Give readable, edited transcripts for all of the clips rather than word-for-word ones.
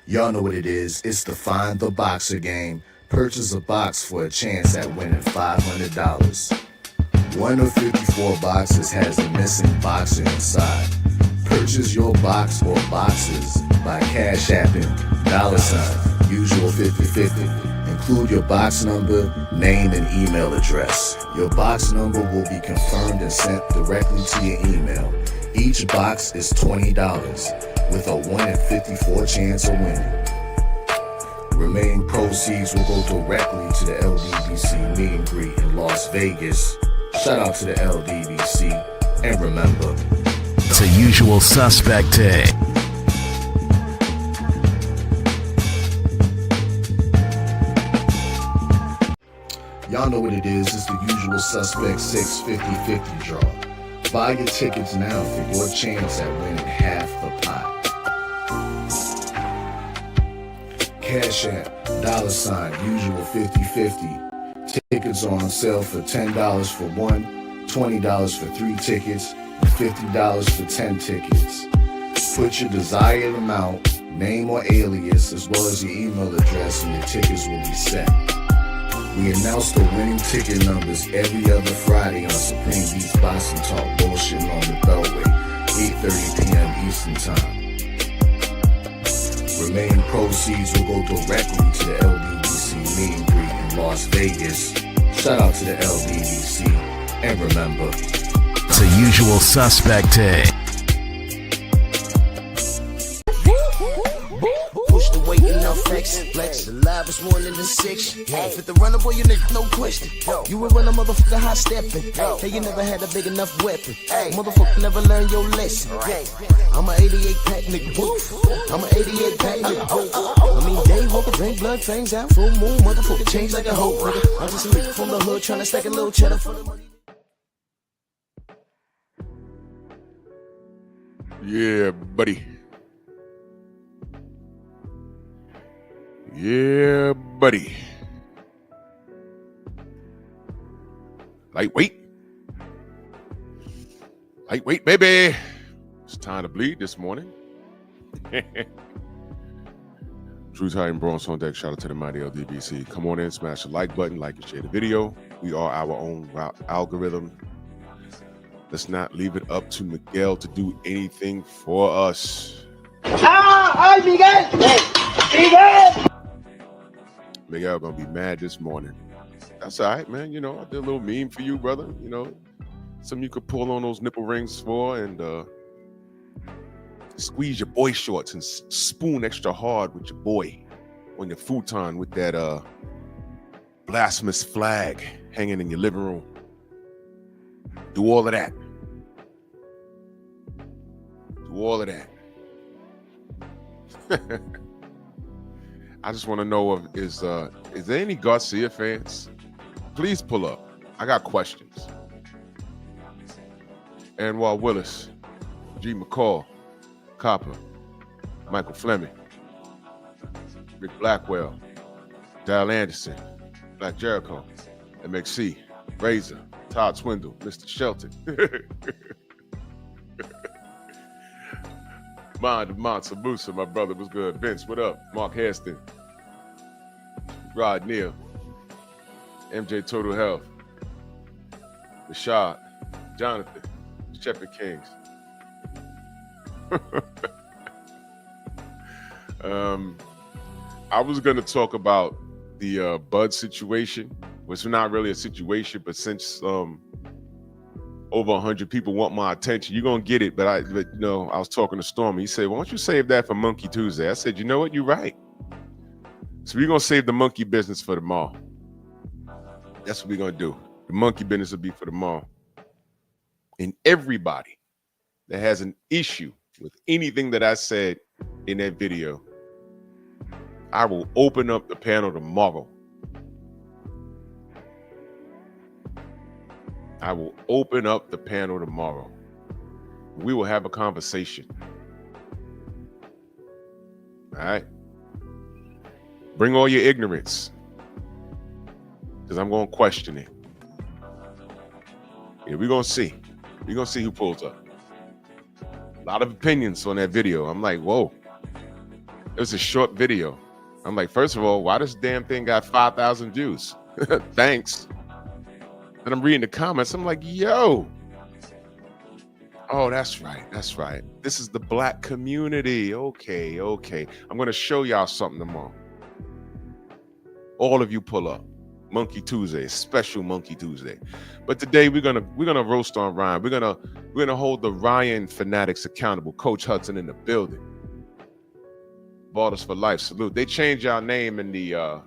Y'all know what it is. It's the Find the Boxer game. Purchase a box for a chance at winning $500. One of 54 boxes has a missing boxer inside. Purchase your box or boxes by Cash Apping $ usual 50/50. Include your box number, name, and email address. Your box number will be confirmed and sent directly to your email. Each box is $20 with a 1 in 54 chance of winning. Remaining proceeds will go directly to the LDBC meet and greet in Las Vegas. Shout out to the LDBC, and remember, it's a usual suspect day. Y'all know what it is. It's the usual suspect 650-50 draw. Buy your tickets now for your chance at winning half the pot. Cash App, $ usual 50/50. Tickets are on sale for $10 for one, $20 for 3 tickets, and $50 for 10 tickets. Put your desired amount, name or alias, as well as your email address, and your tickets will be set. We announce the winning ticket numbers every other Friday on Supreme Beats Boxing Talk Bullshitting on the Beltway, 8:30 p.m. Eastern Time. Remaining proceeds will go directly to the LDBC meet and greet in Las Vegas. Shout out to the LDBC, and remember, it's a usual suspect day. Push the weight and now flex. Flex alive is more than the 6. Fit the runner, boy, you nigga, no question. You would run a motherfucker high stepping. Hey, you never had a big enough weapon. Motherfucker never learned your lesson. I'm a 88 pack nigga. I'm a 88 pack nigga. I mean, day walker, drink blood, fangs out, full moon, motherfucker change like a hoe, nigga. I'm just a nigga from the hood trying to stack a little cheddar for the money. Yeah, buddy. Yeah, buddy. Lightweight. Lightweight, baby. It's time to bleed this morning. True Titan Bronze on deck. Shout out to the mighty LDBC. Come on in, smash the like button, like and share the video. We are our own algorithm. Let's not leave it up to Miguel to do anything for us. ¡Ay, Miguel! ¡Miguel! Miguel gonna be mad this morning. That's all right, man. You know, I did a little meme for you, brother. You know, something you could pull on those nipple rings for and squeeze your boy shorts and spoon extra hard with your boy on your futon with that blasphemous flag hanging in your living room. Do all of that. Do all of that. I just want to know is there any Garcia fans? Please pull up. I got questions. Anwar Willis, G. McCall, Copper, Michael Fleming, Rick Blackwell, Dal Anderson, Black Jericho, MXC, Razor, Todd Swindle, Mr. Shelton. Sabusa, my brother, was good. Vince, what up? Mark Hairston, Rod Neal, MJ Total Health, Rashad, Jonathan, Shepherd Kings. I was going to talk about the Bud situation, which is not really a situation, but since over 100 people want my attention, you're going to get it. But you know, I was talking to Stormy. He said, why don't you save that for Monkey Tuesday? I said, you know what? You're right. So we're going to save the monkey business for tomorrow. That's what we're going to do. The monkey business will be for tomorrow. And everybody that has an issue with anything that I said in that video, I will open up the panel tomorrow. I will open up the panel tomorrow. We will have a conversation. All right? Bring all your ignorance, because I'm going to question it. Yeah, we're going to see. We're going to see who pulls up. A lot of opinions on that video. I'm like, whoa. It was a short video. I'm like, first of all, why this damn thing got 5,000 views? Thanks. And I'm reading the comments. I'm like, yo. Oh, that's right. That's right. This is the black community. Okay. I'm going to show y'all something tomorrow. All of you pull up. Monkey Tuesday, special Monkey Tuesday. But today we're gonna roast on Ryan. We're gonna hold the Ryan fanatics accountable. Coach Hudson in the building. Ballers for life. Salute. They changed our name in the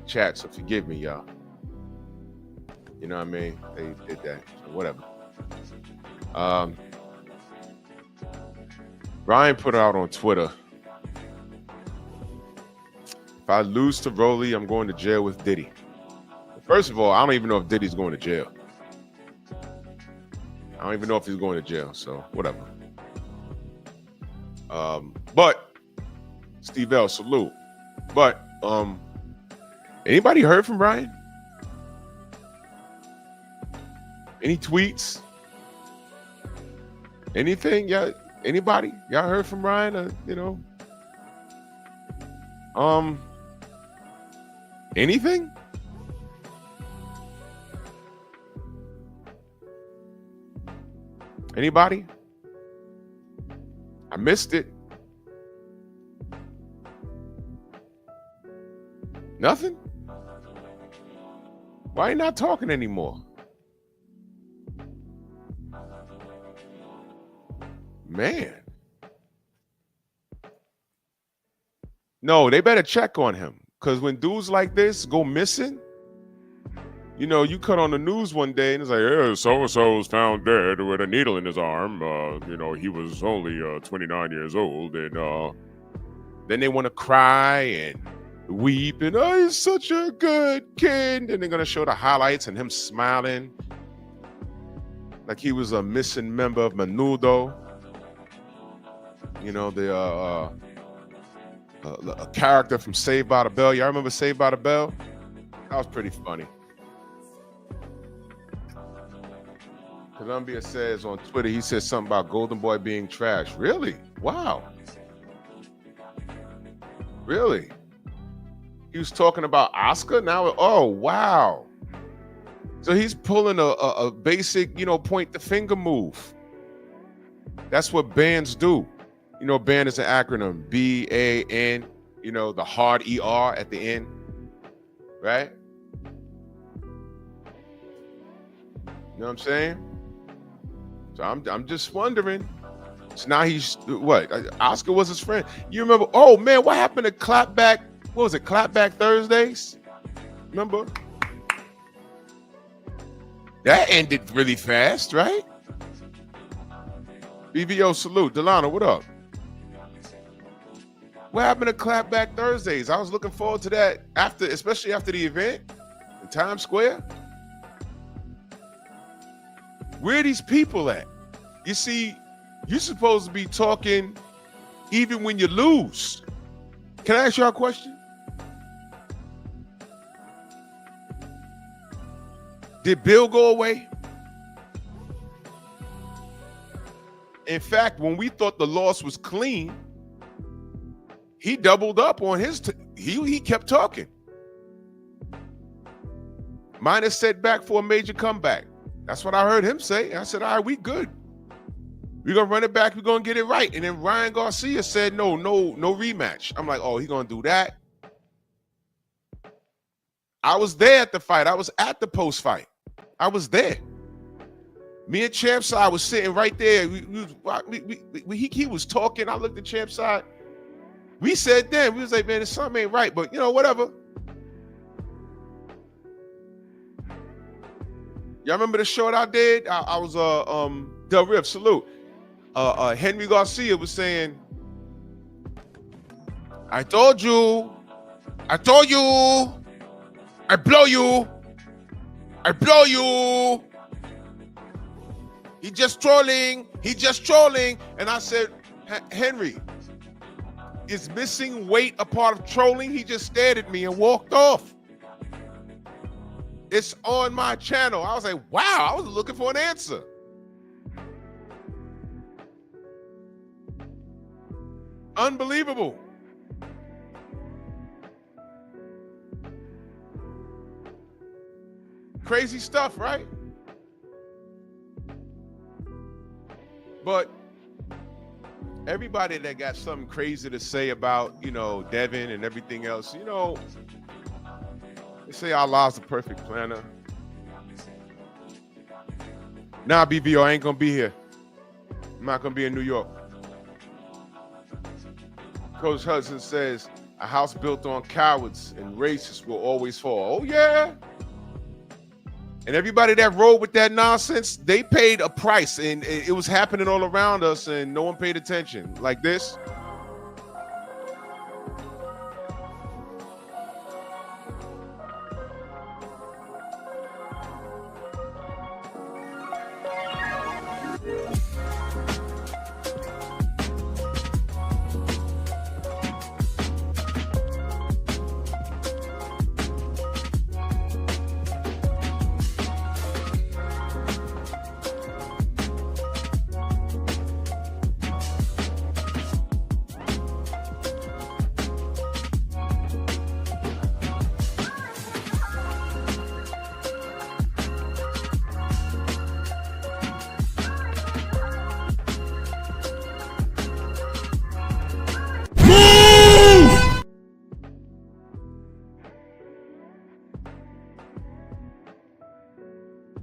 chat, so forgive me, y'all. You know what I mean? They did that. So whatever. Ryan put out on Twitter, if I lose to Rolly, I'm going to jail with Diddy. First of all, I don't even know if Diddy's going to jail. I don't even know if he's going to jail, so whatever. But Steve L, salute. But anybody heard from Ryan? Any tweets? Anything? Yeah, anybody? Y'all heard from Ryan? Anything? Anybody? I missed it. Nothing? Why are you not talking anymore? Man. No, they better check on him. Because when dudes like this go missing, you know, you cut on the news one day and it's like, yeah, so-and-so was found dead with a needle in his arm. He was only 29 years old. And then they want to cry and weep and, oh, he's such a good kid. And they're going to show the highlights and him smiling like he was a missing member of Menudo. You know, a character from Saved by the Bell. Y'all remember Saved by the Bell? That was pretty funny. Columbia says on Twitter, he says something about Golden Boy being trash. Really? Wow. Really? He was talking about Oscar? Now, oh, wow. So he's pulling a basic, point the finger move. That's what bands do. Band is an acronym, B-A-N, the hard E-R at the end, right? You know what I'm saying? So I'm just wondering. So now he's what? Oscar was his friend. You remember? Oh man, what happened to Clapback? What was it? Clapback Thursdays? Remember? That ended really fast, right? BVO salute. Delano, what up? What happened to Clapback Thursdays? I was looking forward to that especially after the event in Times Square. Where are these people at? You see, you're supposed to be talking even when you lose. Can I ask y'all a question? Did Bill go away? In fact, when we thought the loss was clean, he doubled up on his. He kept talking. Minor setback for a major comeback. That's what I heard him say. I said, all right, we good. We're going to run it back. We're going to get it right. And then Ryan Garcia said, no rematch. I'm like, oh, he's going to do that? I was there at the fight. I was at the post-fight. I was there. Me and Champside was sitting right there. He was talking. I looked at Champside. We said then, we was like, man, something ain't right. But, whatever. Y'all remember the short I did? I was Del Rip, salute. Henry Garcia was saying, I told you, I blow you. He just trolling. And I said, Henry, is missing weight a part of trolling? He just stared at me and walked off. It's on my channel. I was like, wow, I was looking for an answer. Unbelievable. Crazy stuff, right? But everybody that got something crazy to say about, you know, Devin and everything else, you know, they say Allah's the perfect planner. Nah, BVO, I ain't gonna be here. I'm not gonna be in New York. Coach Hudson says, a house built on cowards and racists will always fall. Oh, yeah. And everybody that rode with that nonsense, they paid a price, and it was happening all around us, and no one paid attention. Like this.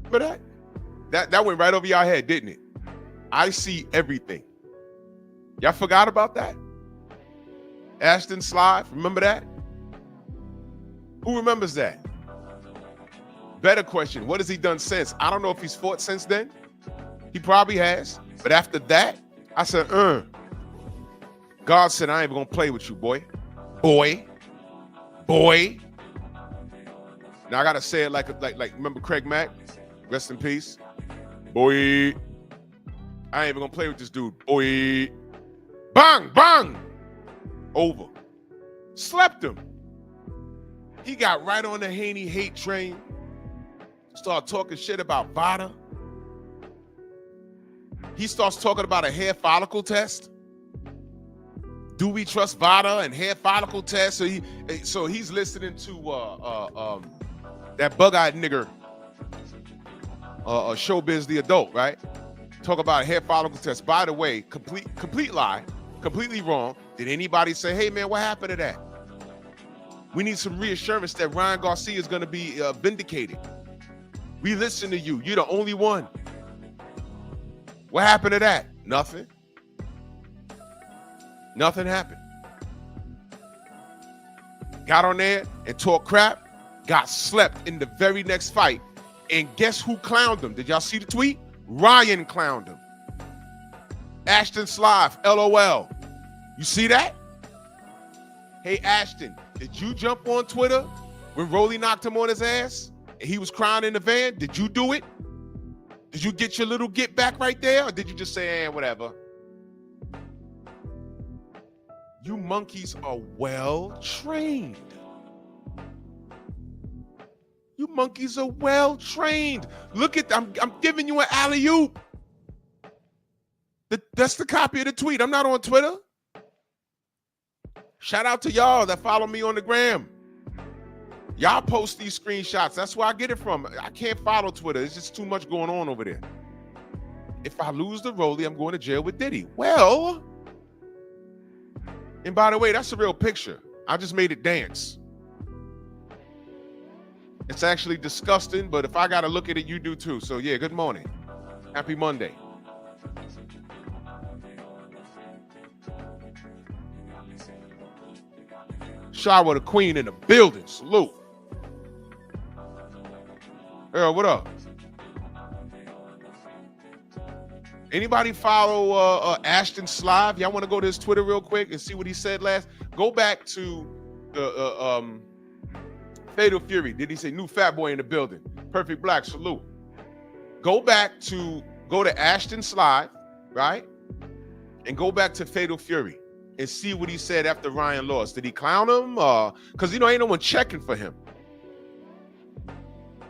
But that went right over your head, didn't it? I see everything. Y'all forgot about that? Ashton Slive, remember that? Who remembers that? Better question, what has he done since? I don't know if he's fought since then. He probably has. But after that, I said, God said, I ain't even gonna play with you, boy. Boy. Now I gotta say it like remember Craig Mack? Rest in peace. Boy. I ain't even gonna play with this dude. Boy. Bang, bang. Over. Slept him. He got right on the Haney hate train. Started talking shit about Vada. He starts talking about a hair follicle test. Do we trust Vada and hair follicle test? So he's listening to that bug-eyed nigger, Showbiz the Adult, right? Talk about a hair follicle test. By the way, complete lie, completely wrong. Did anybody say, hey man, what happened to that? We need some reassurance that Ryan Garcia is going to be vindicated. We listen to you. You're the only one. What happened to that? Nothing. Nothing happened. Got on there and talked crap, got slept in the very next fight. And guess who clowned him? Did y'all see the tweet? Ryan clowned him. Ashton Slive, LOL. You see that? Hey, Ashton, did you jump on Twitter when Rolly knocked him on his ass and he was crying in the van? Did you do it? Did you get your little get back right there? Or did you just say, whatever? You monkeys are well trained. You monkeys are well trained. Look at, I'm giving you an alley-oop. That's the copy of the tweet. I'm not on Twitter. Shout out to y'all that follow me on the gram. Y'all post these screenshots. That's where I get it from. I can't follow Twitter. There's just too much going on over there. If I lose the Rolly, I'm going to jail with Diddy. Well, and by the way, that's a real picture. I just made it dance. It's actually disgusting, but if I got to look at it, you do too. So yeah, good morning. Happy Monday. Shower the queen in the building. Salute. Earl, what up? Anybody follow Ashton Slive? Y'all want to go to his Twitter real quick and see what he said last? Go back to the Fatal Fury. Did he say new fat boy in the building? Perfect Black, salute. Go to Ashton Slive, right? And go back to Fatal Fury and see what he said after Ryan lost. Did he clown him? Because, ain't no one checking for him.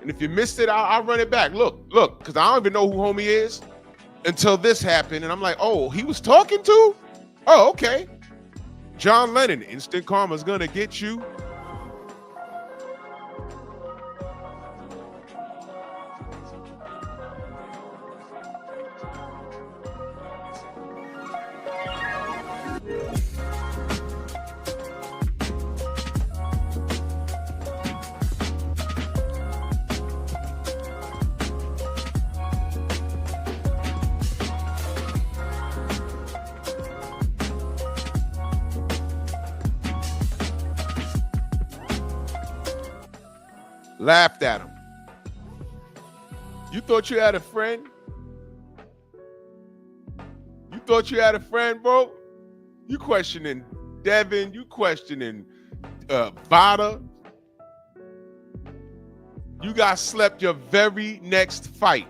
And if you missed it, I'll run it back. Look, because I don't even know who homie is until this happened. And I'm like, oh, he was talking to? Oh, okay. John Lennon, instant karma's gonna get you. Laughed at him. You thought you had a friend? You thought you had a friend, bro? You questioning Devin, you questioning Vada. You got slept your very next fight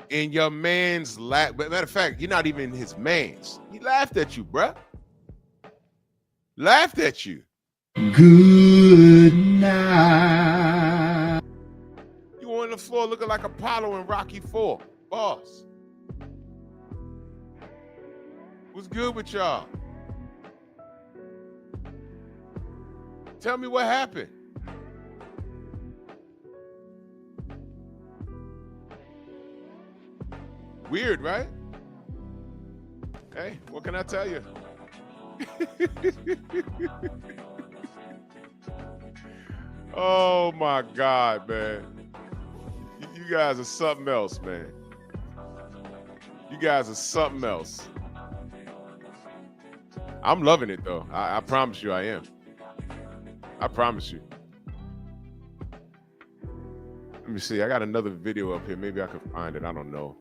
in your man's lap. But matter of fact, you're not even his man's. He laughed at you, bruh. Laughed at you. Good night. You on the floor looking like Apollo in Rocky IV. Boss. What's good with y'all? Tell me what happened. Weird, right? Hey, what can I tell you? Oh my God, man. You guys are something else, man. You guys are something else. I'm loving it though. I promise you I am. I promise you. Let me see. I got another video up here. Maybe I can find it. I don't know.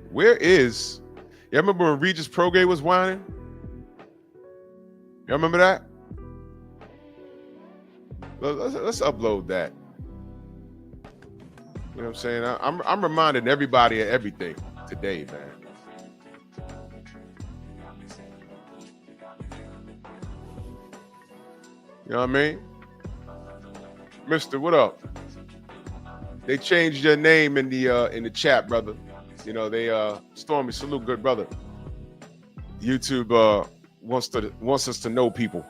Where is? You remember when Regis Prograde was whining? You remember that? Let's upload that. You know what I'm saying? I'm reminding everybody of everything today, man. You know what I mean? Mister, what up? They changed your name in the chat, brother. You know, they Stormy, salute, good brother. YouTube wants us to know people.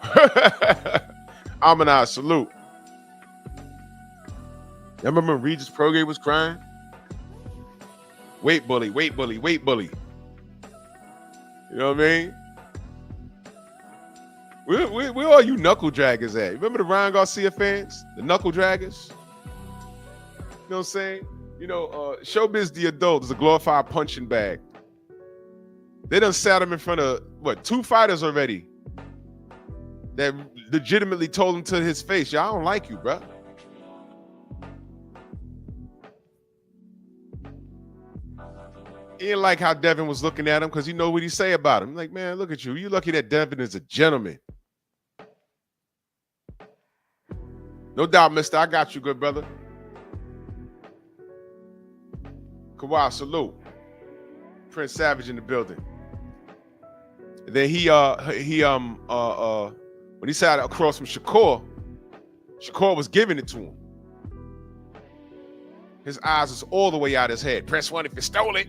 Amina, salute. You remember when Regis Prograde was crying? Weight bully, weight bully, weight bully. You know what I mean? Where are you knuckle draggers at? Remember the Ryan Garcia fans? The knuckle draggers? You know what I'm saying? You know, Showbiz the Adult is a glorified punching bag. They done sat him in front of, what, 2 fighters already that legitimately told him to his face, "Y'all don't like you, bro." He didn't like how Devin was looking at him because you know what he say about him. Like, man, look at you. You lucky that Devin is a gentleman. No doubt, mister. I got you, good brother. Kawhi, salute. Prince Savage in the building. And then when he sat across from Shakur was giving it to him. His eyes was all the way out his head. Press 1 if you stole it.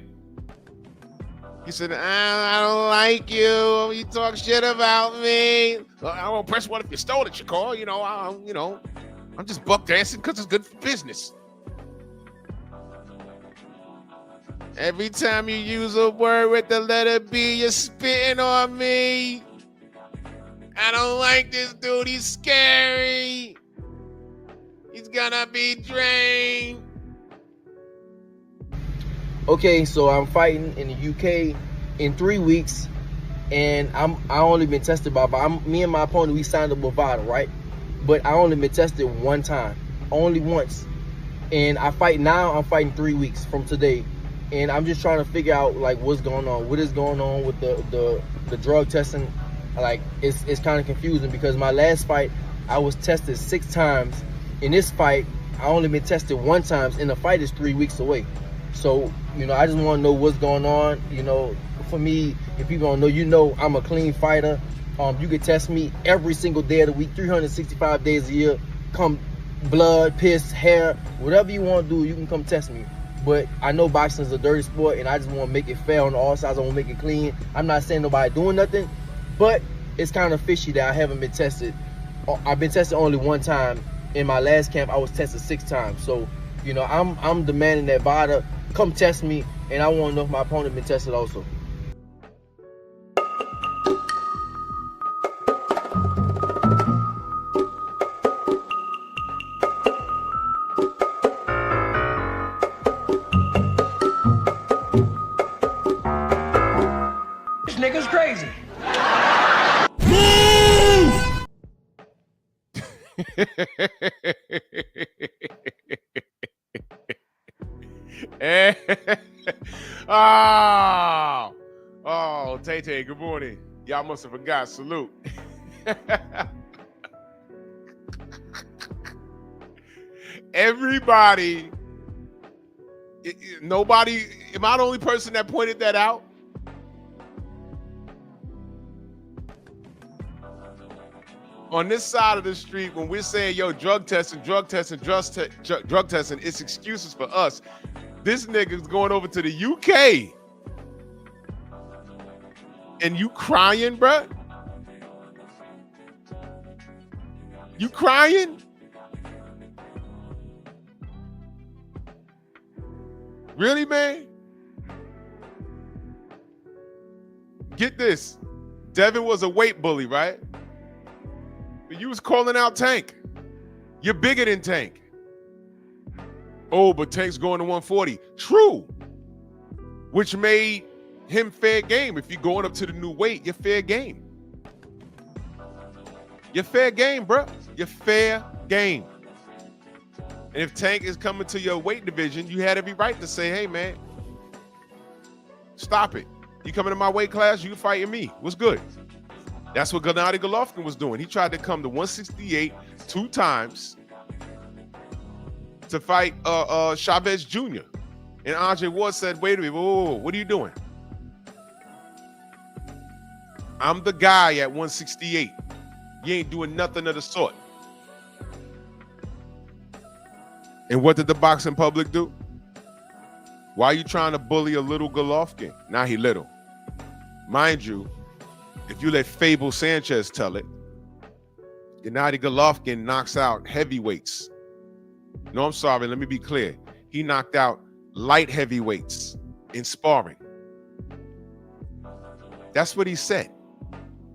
He said, I don't like you. You talk shit about me. I won't press 1 if you stole it, Shakur. I'm just buck dancing because it's good for business. Every time you use a word with the letter B, you're spitting on me. I don't like this dude. He's scary. He's gonna be drained. Okay, so I'm fighting in the UK in 3 weeks, and I only been tested by me and my opponent. We signed up with Vada, right? But I only been tested one time, only once, and I'm fighting 3 weeks from today, and I'm just trying to figure out like what's going on, what is going on with the drug testing. Like it's kind of confusing because my last fight I was tested 6 times. In this fight, I only been tested 1 time, and the fight is 3 weeks away. So, I just want to know what's going on. For me, if people don't know, I'm a clean fighter. You can test me every single day of the week, 365 days a year. Come blood, piss, hair, whatever you want to do, you can come test me. But I know boxing is a dirty sport, and I just want to make it fair on all sides. I want to make it clean. I'm not saying nobody doing nothing, but it's kind of fishy that I haven't been tested. I've been tested only 1 time. In my last camp, I was tested 6 times. So, I'm demanding that Vada come test me, and I want to know if my opponent been tested also. This nigga's crazy. oh, oh, Tay, good morning. Y'all must have forgot. Salute. Everybody, nobody, am I the only person that pointed that out? On this side of the street, when we're saying, yo, drug testing, it's excuses for us. This nigga's going over to the UK. And you crying, bruh? You crying? Really, man? Get this. Devin was a weight bully, right? But you was calling out Tank. You're bigger than Tank. Oh, but Tank's going to 140. True. Which made him fair game. If you're going up to the new weight, you're fair game. You're fair game, bro. You're fair game. And if Tank is coming to your weight division, you had every right to say, hey, man, stop it. You coming to my weight class, you fighting me. What's good? That's what Gennady Golovkin was doing. He tried to come to 168 2 times to fight Chavez Jr. And Andre Ward said, wait a minute, whoa, what are you doing? I'm the guy at 168. You ain't doing nothing of the sort. And what did the boxing public do? Why are you trying to bully a little Golovkin? Now he little. Mind you, if you let Fable Sanchez tell it, Gennady Golovkin knocks out heavyweights. No, I'm sorry, let me be clear. He knocked out light heavyweights in sparring. That's what he said.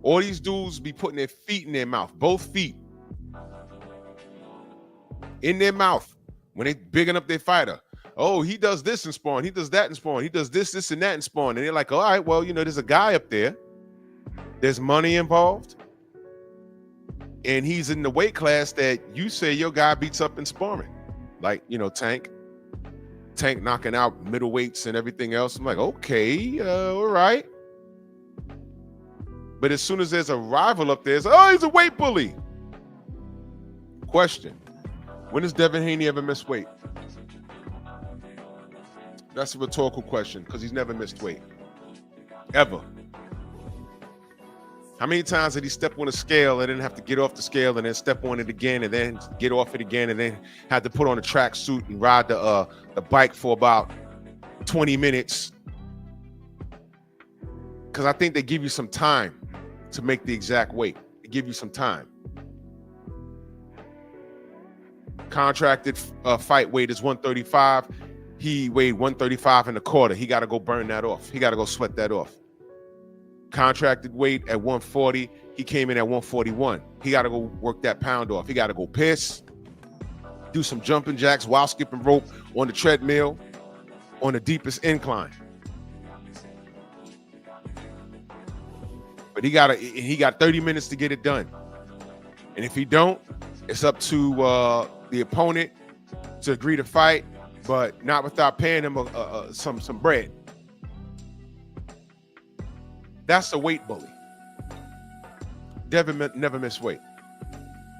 All these dudes be putting their feet in their mouth, both feet in their mouth when they bigging up their fighter. Oh, he does this in sparring. He does that in sparring. He does this, and that in sparring. And they're like, all right, well, you know, there's a guy up there. There's money involved. And he's in the weight class that you say your guy beats up in sparring. Like, you know, Tank knocking out middleweights and everything else. I'm like, okay, all right. But as soon as there's a rival up there, it's, oh, he's a weight bully. Question. When has Devin Haney ever missed weight? That's a rhetorical question because he's never missed weight. Ever. How many times did he step on a scale and then have to get off the scale and then step on it again and then get off it again and then had to put on a tracksuit and ride the bike for about 20 minutes? Because I think they give you some time to make the exact weight. They give you some time. Contracted fight weight is 135. He weighed 135 and a quarter. He got to go burn that off. He got to go sweat that off. Contracted weight at 140. He came in at 141. He got to go work that pound off. He got to go piss, do some jumping jacks while skipping rope on the treadmill on the deepest incline. But he got 30 minutes to get it done. And if he don't, it's up to the opponent to agree to fight, but not without paying him some bread. That's a weight bully. Devin never missed weight.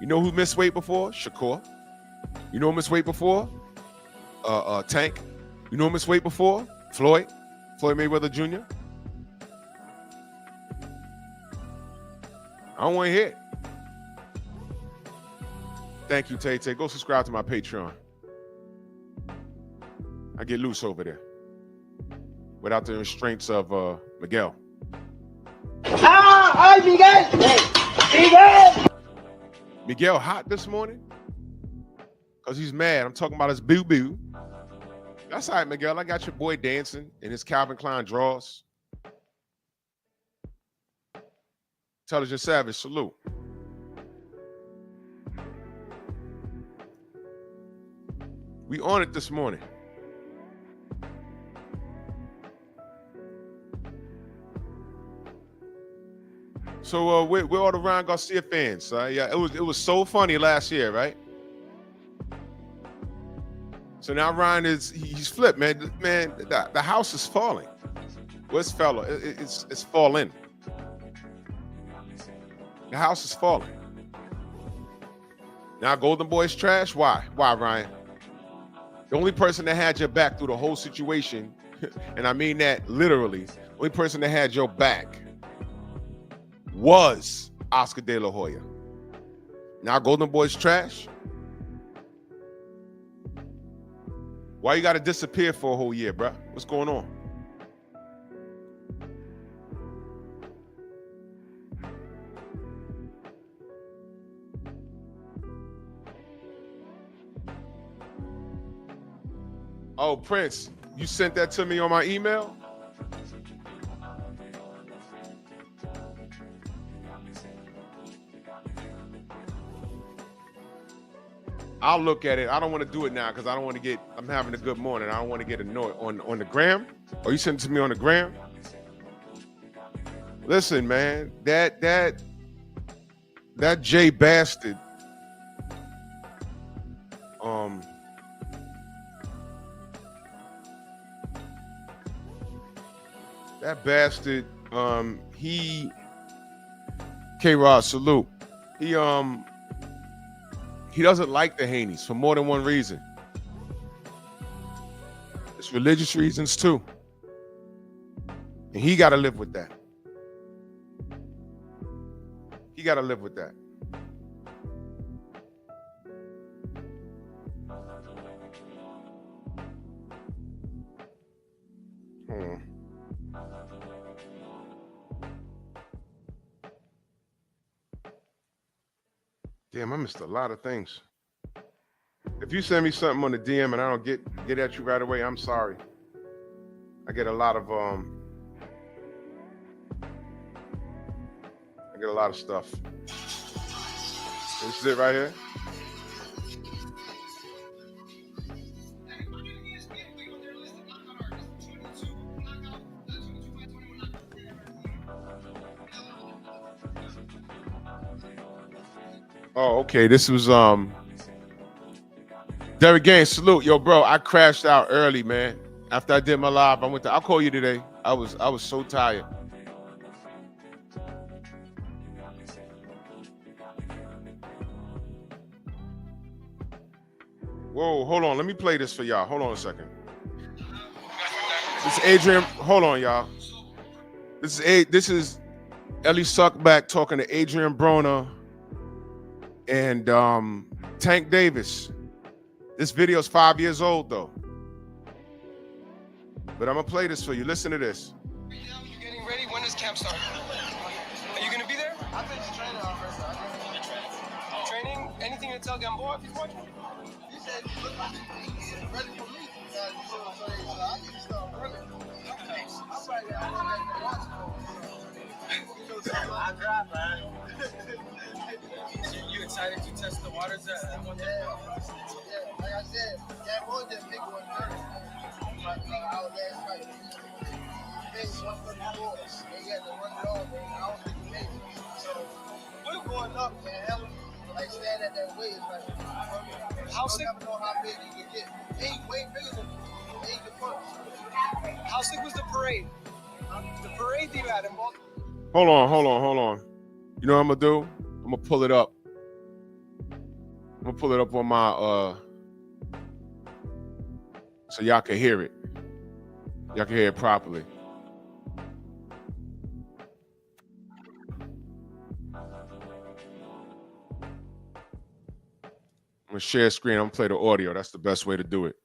You know who missed weight before? Shakur. You know who missed weight before? Tank. You know who missed weight before? Floyd Mayweather Jr. I don't want to hear it. Thank you, Tay. Go subscribe to my Patreon. I get loose over there without the restraints of Miguel. ¡Ay, Miguel! ¡Miguel! Miguel hot this morning because he's mad. I'm talking about his boo-boo. That's all right, Miguel. I got your boy dancing in his Calvin Klein drawers. Intelligent Savage, salute. We on it this morning. So we're all the Ryan Garcia fans. Yeah, it was so funny last year, right? So now Ryan he's flipped, man. Man, the house is falling. What's fella? It's falling. The house is falling. Now Golden Boy's trash. Why? Why, Ryan? The only person that had your back through the whole situation, and I mean that literally, the only person that had your back was Oscar De La Hoya. Now Golden Boy's trash. Why you got to disappear for a whole year, bro? What's going on? Oh, Prince, you sent that to me on my email? I'll look at it. I don't want to do it now because I don't want to get, I'm having a good morning. I don't want to get annoyed. On the gram? Or you sent it to me on the gram? Listen, man, that Jay bastard, that bastard, K-Rod, salute. He doesn't like the Haneys for more than one reason. It's religious reasons too. And he got to live with that. He got to live with that. Damn, I missed a lot of things. If you send me something on the DM and I don't get at you right away, I'm sorry. I get a lot of stuff. This is it right here. Oh, okay. This was Derek Gaines, salute. Yo, bro, I crashed out early, man. After I did my live, I'll call you today. I was so tired. Whoa, hold on. Let me play this for y'all. Hold on a second. This is Adrian. Hold on, y'all. This is Ellie Suckback talking to Adrian Broner and Tank Davis. This video is 5 years old though. But I'm gonna play this for you. Listen to this. You getting ready? When does camp start? Are you gonna be there? I've been training already. Training? Anything to tell Gamboa if he's watching? He said he looked like he's ready for me. So I need to start running. I'm probably gonna watch it. I drive, man. You excited to test the waters at one day? Yeah, like I said, Gamboa didn't pick 130. I was last night. He paid 134. They had to run it all, man. I don't think he made it. So we're going up, man. Like stand at that weight, like how sick? I don't know how big you can get. Ain't way bigger than me. Ain't the punch. How sick was the parade? The parade that you had in Baltimore. Hold on. You know what I'm gonna do? I'm gonna pull it up. I'm gonna pull it up on my so y'all can hear it. Y'all can hear it properly. I'm gonna share screen. I'm gonna play the audio. That's the best way to do it.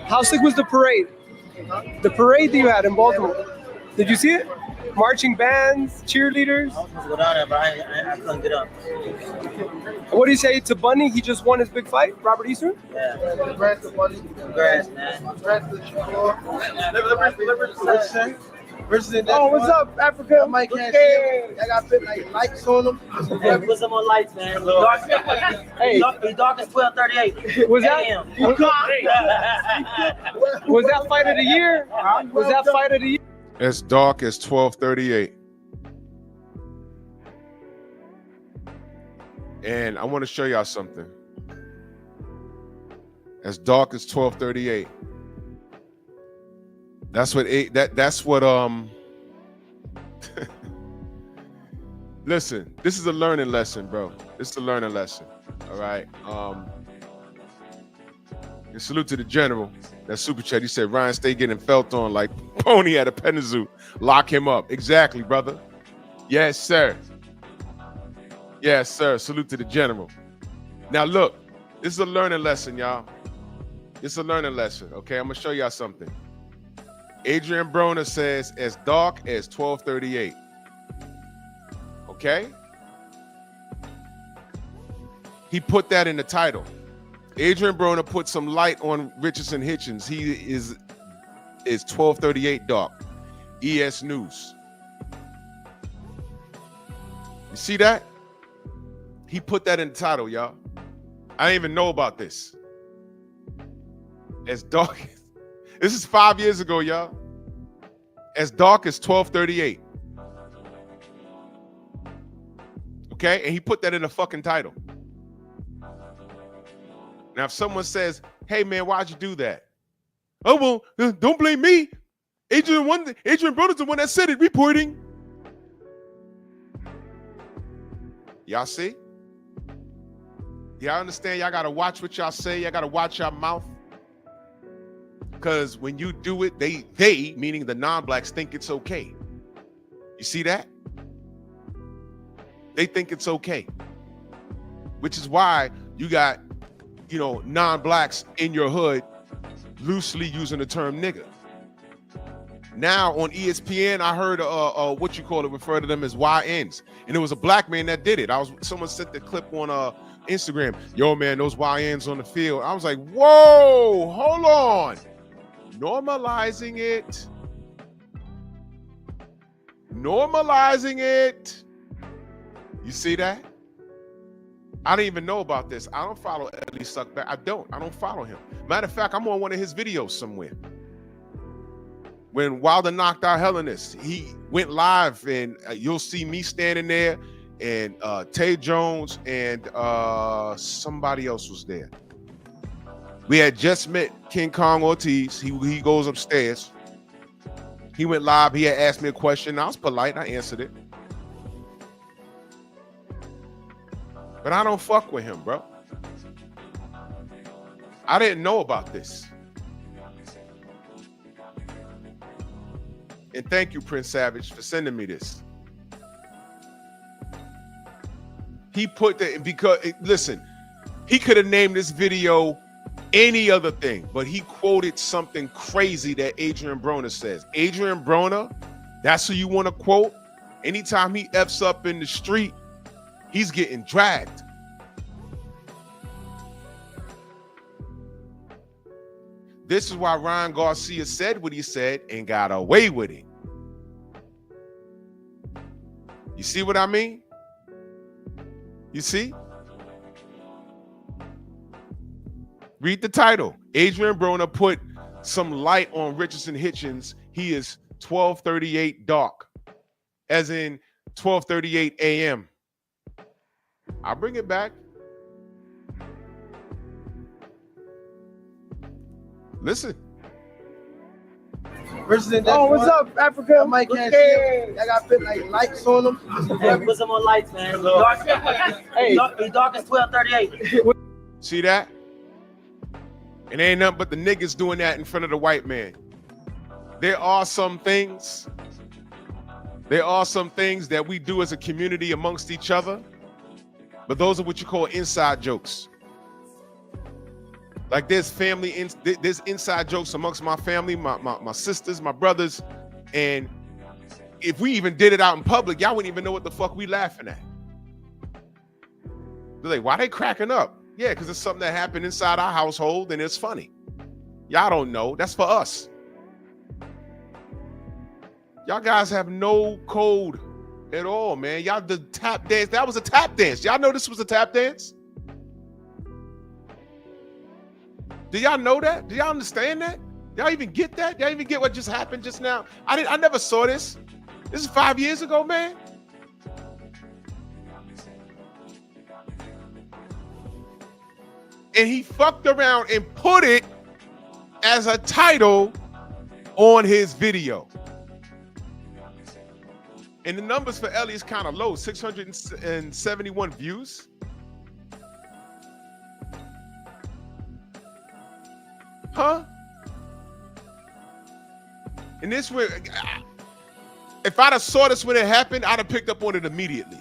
How sick was the parade? The parade that you had in Baltimore. Did you see it? Marching bands, cheerleaders. I was supposed to go down there, but I couldn't get up. What do you say to Bunny? He just won his big fight, Robert Eastern? Yeah. Congrats, man. Oh, what's up, Africa? I might cash in. I got put like lights on them. Yeah, put some more lights, man. Hey. It's dark as 12:38. Was that fight of the year? Was that fight of the year? As dark as 12:38. And I want to show y'all something. As dark as 12:38. That's what listen, this is a learning lesson, bro. This is a learning lesson. All right. And salute to the general. That super chat. He said Ryan stay getting felt on like pony at a petting zoo. Lock him up. Exactly, brother. Yes, sir. Yes, sir. Salute to the general. Now look, this is a learning lesson, y'all. This is a learning lesson. Okay, I'm gonna show y'all something. Adrian Broner says as dark as 12:38. Okay? He put that in the title. Adrian Broner put some light on Richardson Hitchens. He is 12:38 dark. ES News. You see that? He put that in the title, y'all. I didn't even know about this. As dark as, this is 5 years ago, y'all. As dark as 12:38. Okay? And he put that in the fucking title. Now, if someone says, hey, man, why'd you do that? Oh, well, don't blame me. Adrian Broner's the one that said it, reporting. Y'all see? Y'all understand? Y'all got to watch what y'all say. Y'all got to watch your mouth. Because when you do it, they, meaning the non-blacks, think it's okay. You see that? They think it's okay. Which is why you got, you know, non-blacks in your hood loosely using the term nigga. Now on ESPN, I heard what you call it, refer to them as YNs. And it was a black man that did it. Someone sent the clip on Instagram. Yo, man, those YNs on the field. I was like, whoa, hold on. Normalizing it. Normalizing it. You see that? I didn't even know about this. I don't follow Eddie Suckback. I don't follow him. Matter of fact, I'm on one of his videos somewhere. When Wilder knocked out Hellenist, he went live, and you'll see me standing there, and Tay Jones and somebody else was there. We had just met King Kong Ortiz. He goes upstairs. He went live. He had asked me a question. I was polite. I answered it. But I don't fuck with him, bro. I didn't know about this. And thank you, Prince Savage, for sending me this. He put that because, listen, he could have named this video any other thing, but he quoted something crazy that Adrian Broner says. Adrian Broner, that's who you want to quote? Anytime he F's up in the street, he's getting dragged. This is why Ryan Garcia said what he said and got away with it. You see what I mean? You see? Read the title. Adrian Broner put some light on Richardson Hitchens. He is 12:38 dark, as in 12:38 a.m. I'll bring it back. Listen. Oh, what's up, Africa? I might cash in. I got put like lights on them. Yeah, put some more lights, man. It's dark as 12:38. See that? It ain't nothing but the niggas doing that in front of the white man. There are some things that we do as a community amongst each other, but those are what you call inside jokes. Like there's inside jokes amongst my family, my sisters, my brothers, and if we even did it out in public, y'all wouldn't even know what the fuck we laughing at. They're like, why they cracking up? Yeah, because it's something that happened inside our household and it's funny. Y'all don't know. That's for us. Y'all guys have no code at all, man. Y'all the tap dance. That was a tap dance. Y'all know this was a tap dance? Do y'all know that? Do y'all understand that? Y'all even get that? Y'all even get what just happened just now? I never saw this. This is 5 years ago, man. And he fucked around and put it as a title on his video. And the numbers for Ellie is kind of low, 671 views. Huh? And this way, if I'd have saw this when it happened, I'd have picked up on it immediately.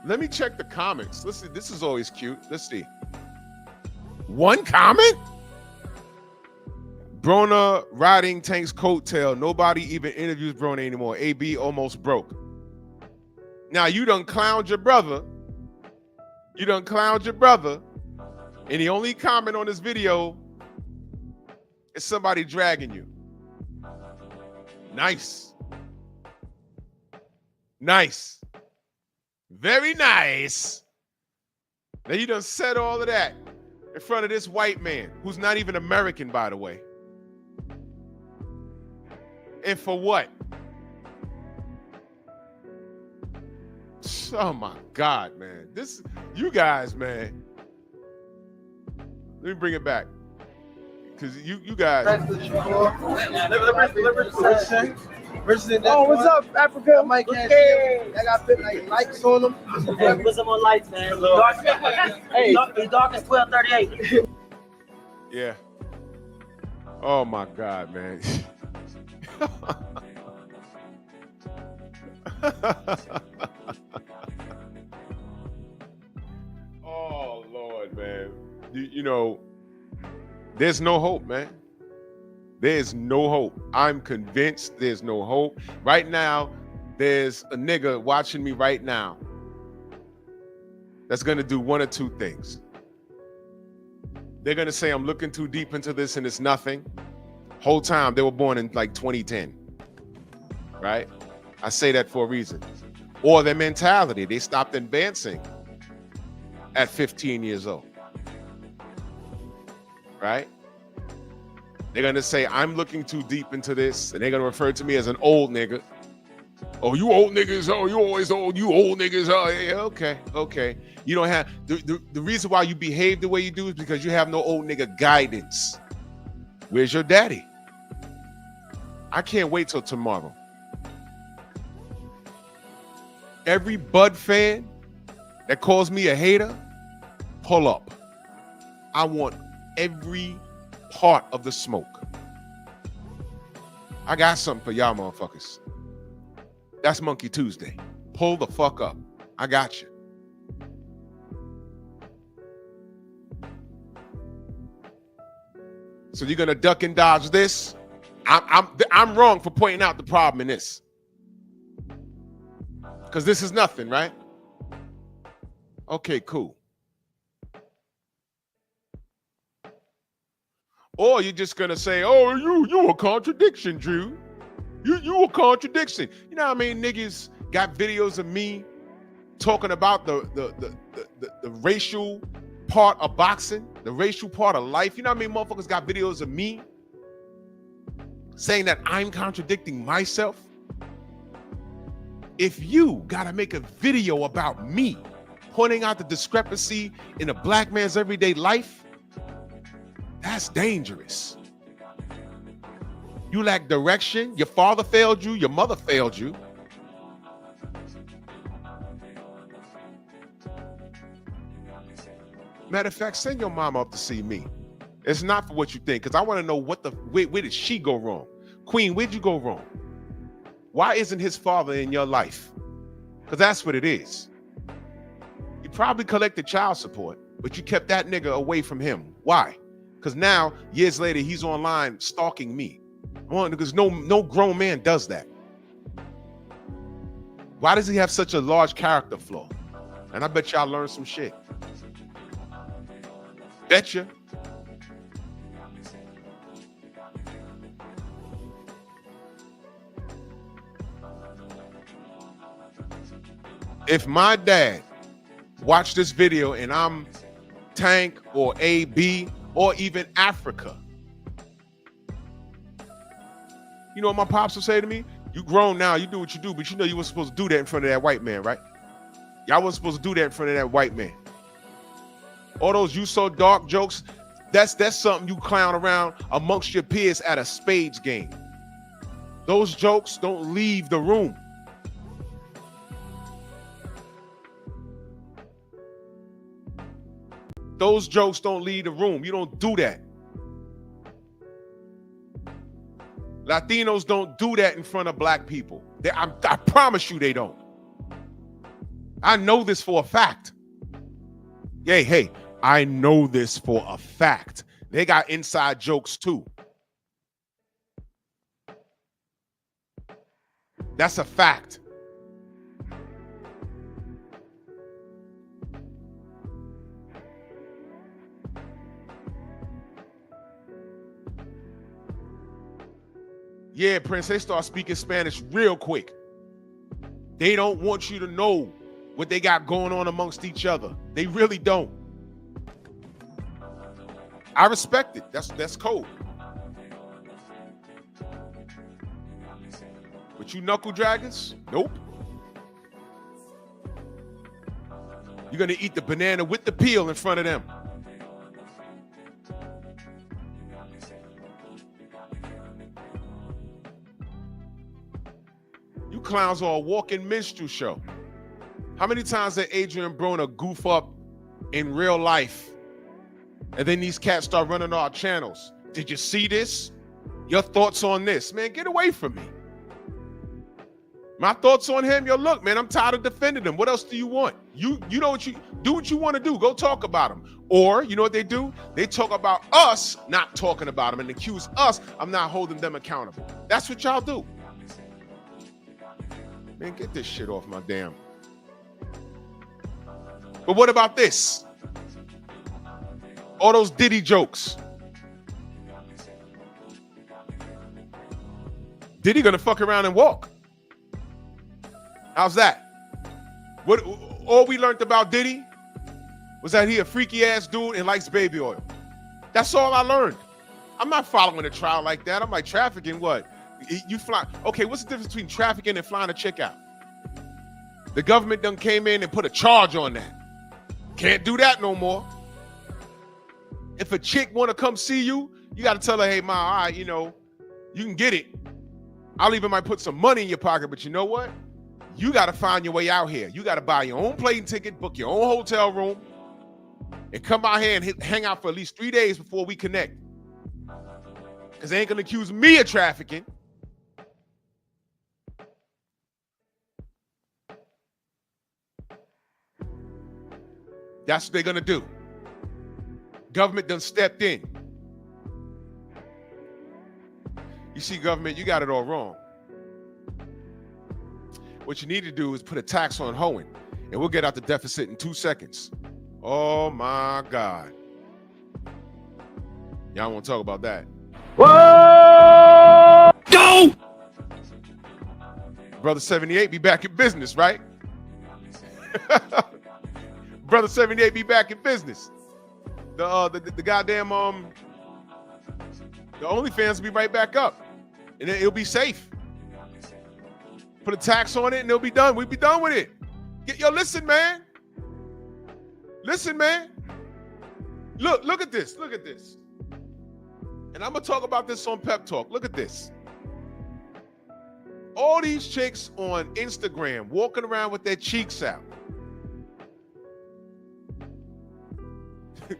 Let me check the comments. Let's see. This is always cute. Let's see. One comment? Brona riding Tank's coattail. Nobody even interviews Brona anymore. AB almost broke. Now you done clowned your brother. You done clowned your brother. And the only comment on this video is somebody dragging you. Nice. Nice. Very nice. Now you done said all of that in front of this white man who's not even American, by the way. And for what? Oh my God, man. This, you guys, man. Let me bring it back. Because you guys. Oh, what's up, Africa? Mike Garcia. I got like likes on them. Put some more lights, man. Hey, it's dark as 12:38. Yeah. Oh my God, man. Oh Lord, man. You know, there's no hope, man. There's no hope. I'm convinced there's no hope. Right now, there's a nigga watching me right now that's gonna do one or two things. They're gonna say I'm looking too deep into this and it's nothing. Whole time they were born in like 2010, right? I say that for a reason. Or their mentality, they stopped advancing at 15 years old, right? They're gonna say I'm looking too deep into this, and they're gonna refer to me as an old nigga. Oh, you old niggas, oh, you always old, you old niggas, oh, yeah, okay. You don't have, the reason why you behave the way you do is because you have no old nigga guidance. Where's your daddy? I can't wait till tomorrow. Every Bud fan that calls me a hater, pull up. I want every part of the smoke. I got something for y'all motherfuckers. That's Monkey Tuesday. Pull the fuck up. I got you. So you're gonna duck and dodge this? I'm wrong for pointing out the problem in this. Because this is nothing, right? Okay, cool. Or you're just gonna say, oh, you a contradiction, Drew. You a contradiction. You know what I mean? Niggas got videos of me talking about the racial part of boxing, the racial part of life. You know what I mean? Motherfuckers got videos of me saying that I'm contradicting myself. If you gotta make a video about me pointing out the discrepancy in a black man's everyday life, that's dangerous. You lack direction. Your father failed you. Your mother failed you. Matter of fact, send your mama up to see me. It's not for what you think, because I want to know where did she go wrong? Queen, where'd you go wrong? Why isn't his father in your life? Because that's what it is. You probably collected child support, but you kept that nigga away from him. Why? Because now, years later, he's online stalking me. Because no grown man does that. Why does he have such a large character flaw? And I bet y'all learned some shit. Betcha. If my dad watched this video and I'm Tank or AB or even Africa, you know what my pops will say to me? You grown now, you do what you do, but you know you weren't supposed to do that in front of that white man, right? Y'all wasn't supposed to do that in front of that white man. All those "you so dark" jokes, that's something you clown around amongst your peers at a spades game. Those jokes don't leave the room. Those jokes don't leave the room. You don't do that. Latinos don't do that in front of black people. I promise you they don't. I know this for a fact. Hey, I know this for a fact. They got inside jokes too. That's a fact. Yeah, Prince, they start speaking Spanish real quick. They don't want you to know what they got going on amongst each other. They really don't. I respect it. That's cool. But you knuckle draggers? Nope. You're gonna eat the banana with the peel in front of them. You clowns are a walking minstrel show. How many times did Adrian Broner goof up in real life? And then these cats start running our channels. Did you see this? Your thoughts on this? Man, get away from me. My thoughts on him, yo, look, man, I'm tired of defending him. What else do you want? You know what you do what you want to do. Go talk about him. Or, you know what they do? They talk about us not talking about him and accuse us of not holding them accountable. That's what y'all do. Man, get this shit off my damn. But what about this? All those Diddy jokes. Diddy gonna fuck around and walk. How's that? What all we learned about Diddy was that he a freaky ass dude and likes baby oil. That's all I learned. I'm not following a trial like that. I'm like, trafficking what? You fly. Okay, what's the difference between trafficking and flying a chick out? The government done came in and put a charge on that. Can't do that no more. If a chick want to come see you, you got to tell her, hey, ma, all right, you know, you can get it. I'll even might put some money in your pocket, but you know what? You got to find your way out here. You got to buy your own plane ticket, book your own hotel room, and come out here and hang out for at least 3 days before we connect. Because they ain't going to accuse me of trafficking. That's what they're going to do. Government done stepped in. You see, government, you got it all wrong. What you need to do is put a tax on hoeing, and we'll get out the deficit in 2 seconds. Oh, my God. Y'all want to talk about that? Whoa! Go! Brother 78 be back in business, right? Brother 78 be back in business. The goddamn the OnlyFans will be right back up, and it'll be safe. Put a tax on it, and it'll be done. We'll be done with it. Listen, man. Listen, man. Look at this. Look at this. And I'm gonna talk about this on Pep Talk. Look at this. All these chicks on Instagram walking around with their cheeks out.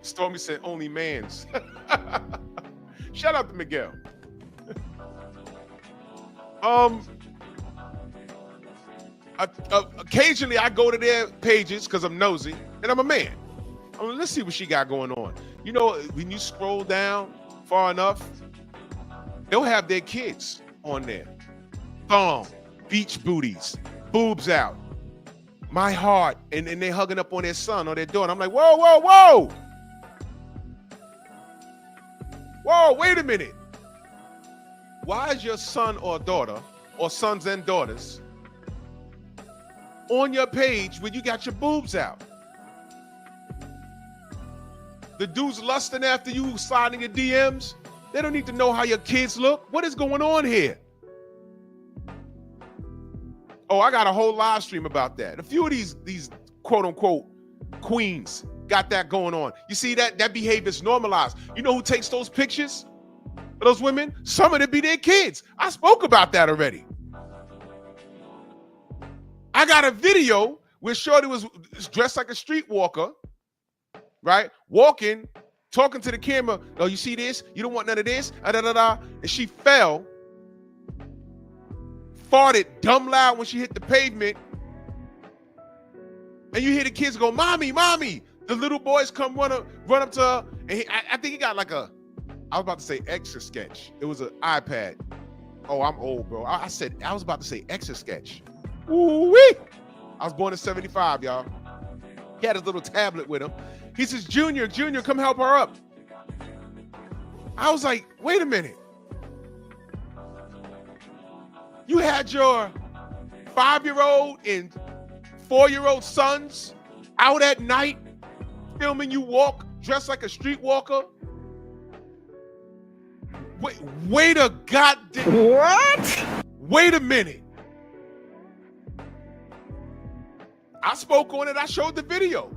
Stormy said only mans. Shout out to Miguel. Occasionally I go to their pages because I'm nosy and I'm a man. Let's see what she got going on. You know, when you scroll down far enough, they'll have their kids on there. Thong, beach booties, boobs out, my heart, and they hugging up on their son or their daughter. I'm like, whoa, whoa, whoa. Whoa, wait a minute. Why is your son or daughter, or sons and daughters, on your page when you got your boobs out. The dudes lusting after you, sliding your DMs. They don't need to know how your kids look. What is going on here? Oh, I got a whole live stream about that. A few of these quote unquote queens got that going on. You see that behavior is normalized. You know who takes those pictures of those women? Some of them be their kids. I spoke about that already. I got a video where Shorty was dressed like a streetwalker, right? Walking, talking to the camera. Oh, you see this? You don't want none of this? And she fell, farted dumb loud when she hit the pavement. And you hear the kids go, "Mommy, mommy." The little boys come run up to her. And I think he got like I was about to say Etch-a-Sketch. It was an iPad. Oh, I'm old, bro. I was about to say Etch-a-Sketch. Ooh-wee. I was born in 75, y'all. He had his little tablet with him. He says, Junior, come help her up. I was like, wait a minute. You had your 5-year-old and 4-year-old sons out at night filming you walk dressed like a streetwalker? Wait a goddamn... What? Wait a minute. I spoke on it. I showed the video.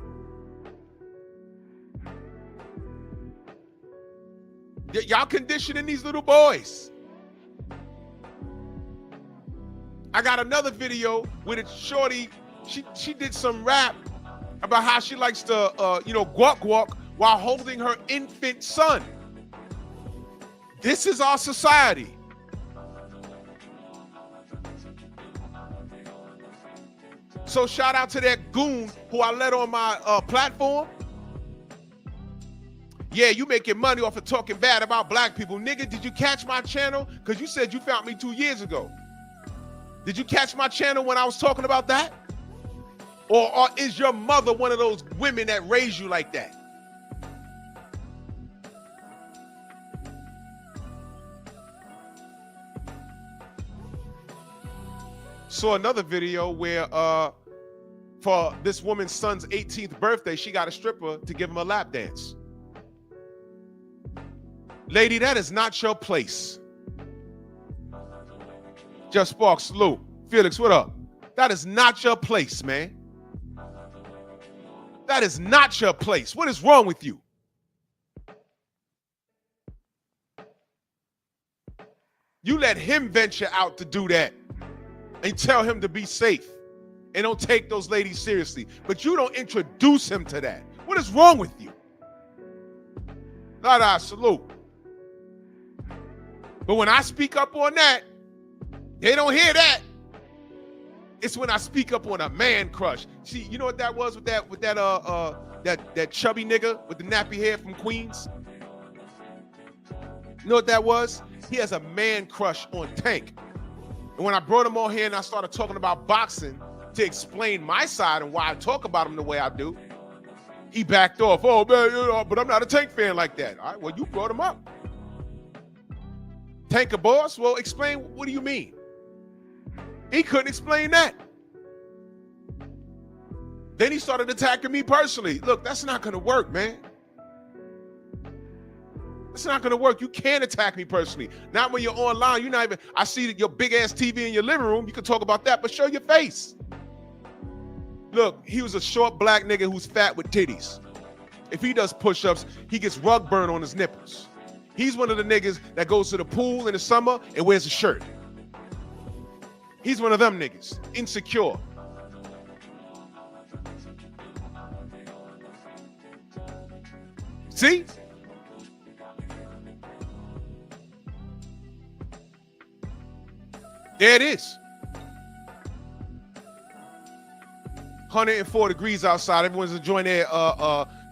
Y'all conditioning these little boys. I got another video with a shorty. She did some rap about how she likes to, guac while holding her infant son. This is our society. So shout out to that goon who I let on my platform. Yeah, you making money off of talking bad about black people. Nigga, did you catch my channel? Because you said you found me 2 years ago. Did you catch my channel when I was talking about that? Or is your mother one of those women that raised you like that? Saw another video where for this woman's son's 18th birthday, she got a stripper to give him a lap dance. Lady, that is not your place. Just Sparks, salute. Felix, what up? That is not your place, man. That is not your place. What is wrong with you? You let him venture out to do that and tell him to be safe and don't take those ladies seriously. But you don't introduce him to that. What is wrong with you? Nah, salute. But when I speak up on that, they don't hear that. It's when I speak up on a man crush. See, you know what that was with that chubby nigga with the nappy hair from Queens? You know what that was? He has a man crush on Tank. And when I brought him on here and I started talking about boxing to explain my side and why I talk about him the way I do, he backed off. Oh, man, but I'm not a Tank fan like that. All right, well, you brought him up. Tank a boss? Well, explain, what do you mean? He couldn't explain that. Then he started attacking me personally. Look, that's not going to work, man. It's not going to work. You can't attack me personally. Not when you're online. You're not even, I see your big ass TV in your living room. You can talk about that, but show your face. Look, he was a short black nigga who's fat with titties. If he does push-ups, he gets rug burn on his nipples. He's one of the niggas that goes to the pool in the summer and wears a shirt. He's one of them niggas, insecure. See? There it is. 104 degrees outside. Everyone's enjoying their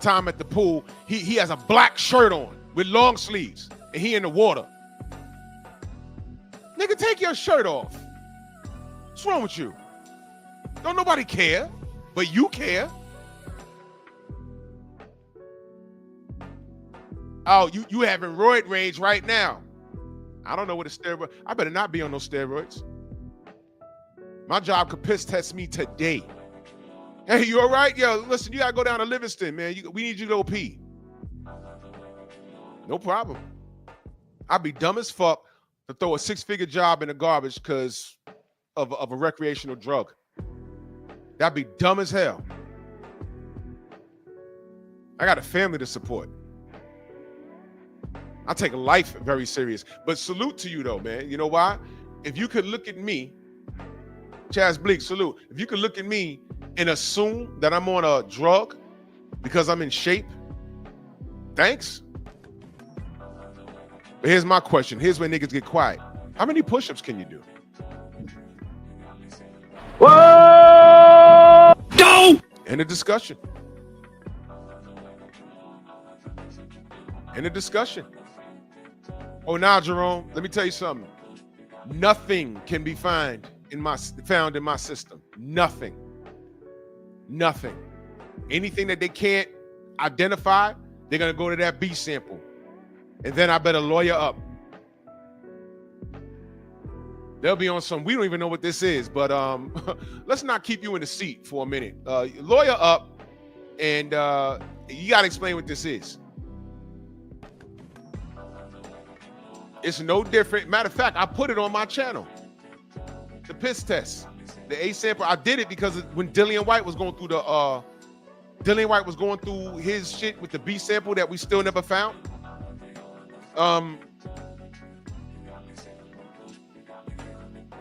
time at the pool. He has a black shirt on with long sleeves, and he in the water. Nigga, take your shirt off. What's wrong with you? Don't nobody care, but you care. Oh, you having roid rage right now. I don't know what a steroid. I better not be on those steroids. My job could piss test me today. Hey, you all right? Yo, listen, you gotta go down to Livingston, man. We need you to go pee. No problem. I'd be dumb as fuck to throw a 6-figure job in the garbage because of a recreational drug. That'd be dumb as hell. I got a family to support. I take life very serious. But salute to you though, man. You know why? If you could look at me, Chaz Bleak, salute. If you could look at me and assume that I'm on a drug because I'm in shape, thanks. But here's my question. Here's where niggas get quiet. How many push-ups can you do? Whoa! Go! End of discussion. End of discussion. Oh, now, Jerome, let me tell you something. Nothing can be found in my system. Nothing. Nothing. Anything that they can't identify, they're gonna go to that B sample. And then I better lawyer up. They'll be on some, we don't even know what this is, but let's not keep you in the seat for a minute. Lawyer up, and you gotta explain what this is. It's no different. Matter of fact, I put it on my channel. The piss test, the A sample. I did it because when Dillian White was going through his shit with the B sample that we still never found.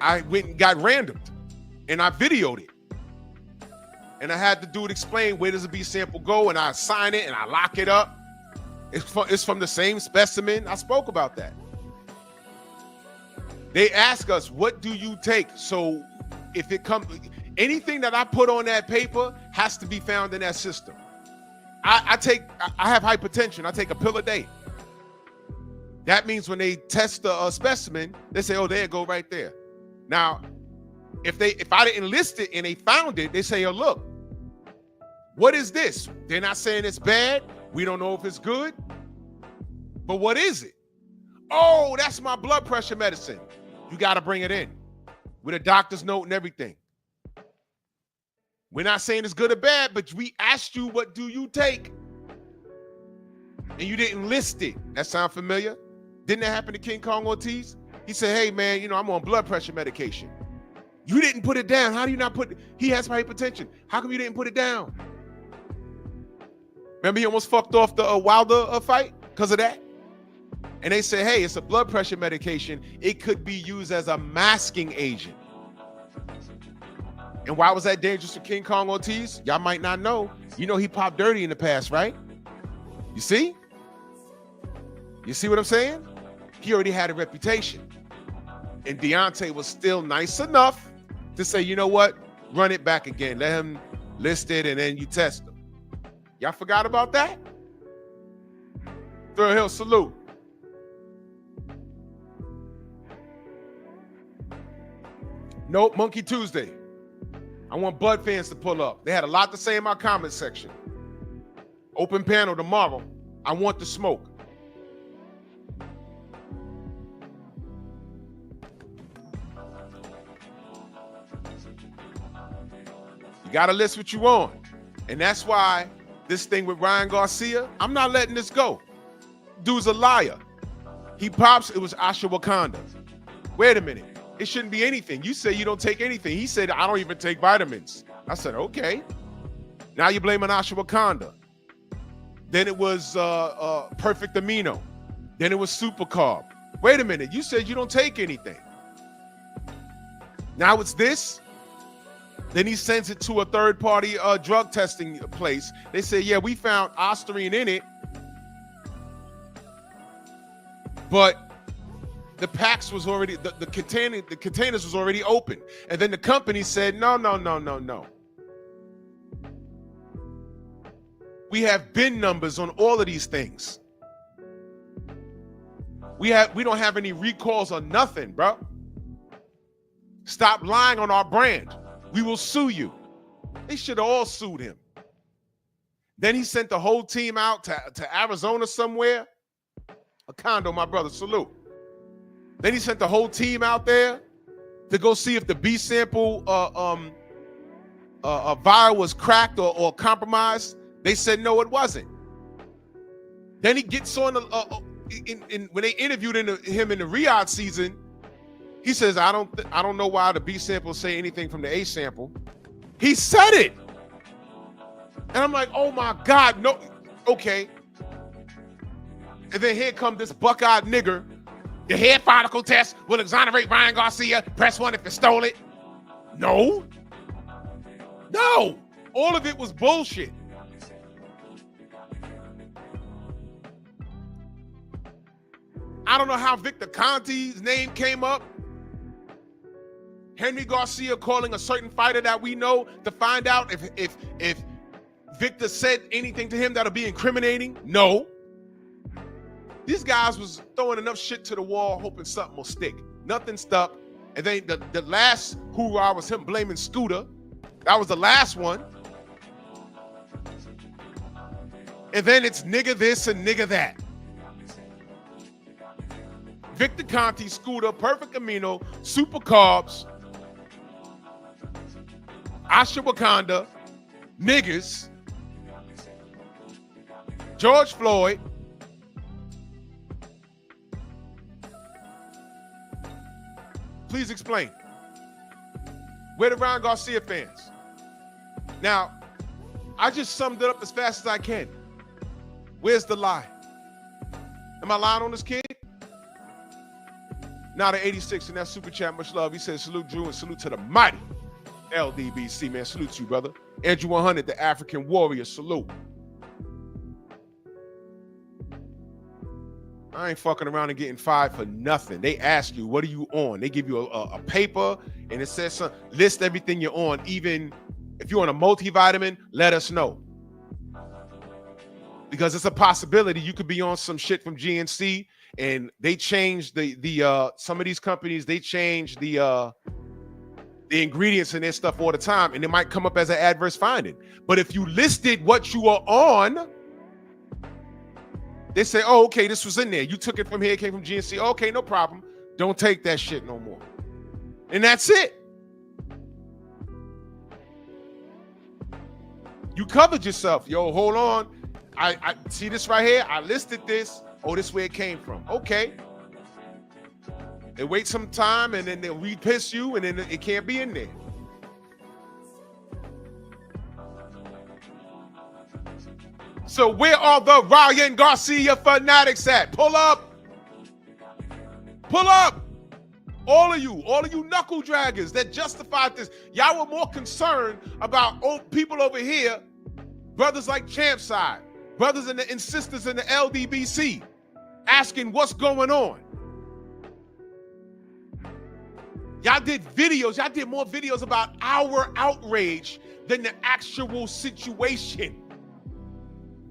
I went and got randomed, and I videoed it, and I had the dude explain where does the B sample go, and I sign it and I lock it up. It's from the same specimen. I spoke about that. They ask us, what do you take? So if it comes, anything that I put on that paper has to be found in that system. I have hypertension. I take a pill a day. That means when they test the specimen, they say, oh, there it go right there. Now, if I didn't list it and they found it, they say, oh, look, what is this? They're not saying it's bad. We don't know if it's good. But what is it? Oh, that's my blood pressure medicine. You got to bring it in with a doctor's note and everything. We're not saying it's good or bad, but we asked you, what do you take? And you didn't list it. That sound familiar? Didn't that happen to King Kong Ortiz? He said, hey, man, I'm on blood pressure medication. You didn't put it down. How do you not put it? He has hypertension. How come you didn't put it down? Remember he almost fucked off the Wilder fight because of that? And they say, hey, it's a blood pressure medication. It could be used as a masking agent. And why was that dangerous for King Kong Ortiz? Y'all might not know. You know he popped dirty in the past, right? You see? You see what I'm saying? He already had a reputation. And Deontay was still nice enough to say, you know what? Run it back again. Let him list it, and then you test him. Y'all forgot about that? Third Hill, salute. Nope, Monkey Tuesday. I want Bud fans to pull up. They had a lot to say in my comment section. Open panel tomorrow. I want the smoke. You got to list what you want. And that's why this thing with Ryan Garcia, I'm not letting this go. Dude's a liar. He pops, it was ashwagandha. Wait a minute. It shouldn't be anything. You say you don't take anything. He said, I don't even take vitamins. I said, okay. Now you're blaming ashwagandha. Then it was perfect amino. Then it was super carb. Wait a minute. You said you don't take anything. Now it's this. Then he sends it to a third-party drug testing place. They say, yeah, we found ostarine in it. But the packs was already, the containers was already open. And then the company said, no. We have bin numbers on all of these things. We don't have any recalls or nothing, bro. Stop lying on our brand. We will sue you. They should have all sued him. Then he sent the whole team out to Arizona somewhere. A condo, my brother, salute. Then he sent the whole team out there to go see if the B sample vial was cracked or compromised. They said no, it wasn't. Then he gets on when they interviewed him in the Riyadh season. He says, I don't know why the B sample say anything from the A sample. He said it. And I'm like, oh my God, no, okay. And then here comes this buck-eyed nigger. The hair follicle test will exonerate Ryan Garcia. Press 1 if you stole it. No. No. All of it was bullshit. I don't know how Victor Conti's name came up. Henry Garcia calling a certain fighter that we know to find out if Victor said anything to him that'll be incriminating. No. These guys was throwing enough shit to the wall hoping something will stick. Nothing stuck. And then the last hoorah was him blaming Scooter. That was the last one. And then it's nigga this and nigga that. Victor Conti, Scooter, Perfect Amino, Super Carbs, Asha Wakanda, niggas, George Floyd. Please explain. Where the Ryan Garcia fans? Now, I just summed it up as fast as I can. Where's the lie? Am I lying on this kid? Now the 86 in that super chat, much love. He says, salute Drew and salute to the mighty LDBC, man. Salute to you, brother. Andrew 100, the African warrior, salute. I ain't fucking around and getting fired for nothing. They ask you, what are you on? They give you a paper and it says, list everything you're on. Even if you're on a multivitamin, let us know. Because it's a possibility you could be on some shit from GNC and they changed some of these companies, they change the ingredients in their stuff all the time, and it might come up as an adverse finding. But if you listed what you are on, they say, oh, okay, this was in there. You took it from here, it came from GNC. Okay, no problem. Don't take that shit no more. And that's it. You covered yourself. Yo, hold on. I see this right here. I listed this. Oh, this is where it came from. Okay. They wait some time and then they'll re-piss you and then it can't be in there. So where are the Ryan Garcia fanatics at? Pull up. Pull up. All of you knuckle draggers that justified this. Y'all were more concerned about people over here, brothers like Champside, brothers and sisters in the LDBC, asking what's going on. Y'all did videos. Y'all did more videos about our outrage than the actual situation.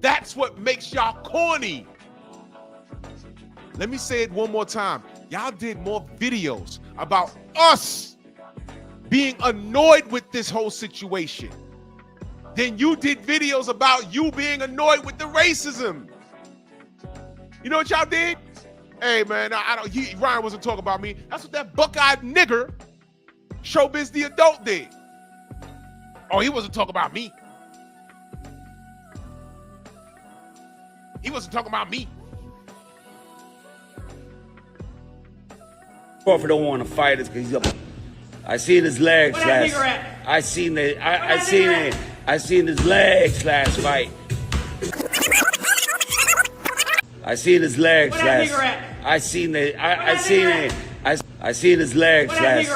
That's what makes y'all corny. Let me say it one more time. Y'all did more videos about us being annoyed with this whole situation than you did videos about you being annoyed with the racism. You know what y'all did? Hey man, Ryan wasn't talking about me. That's what that buck-eyed nigger, Showbiz the Adult, did. Oh, he wasn't talking about me. He wasn't talking about me. Crawford don't want to fight us because he's up. I seen his legs last. I seen his legs last fight. I seen his legs last. I seen his legs last.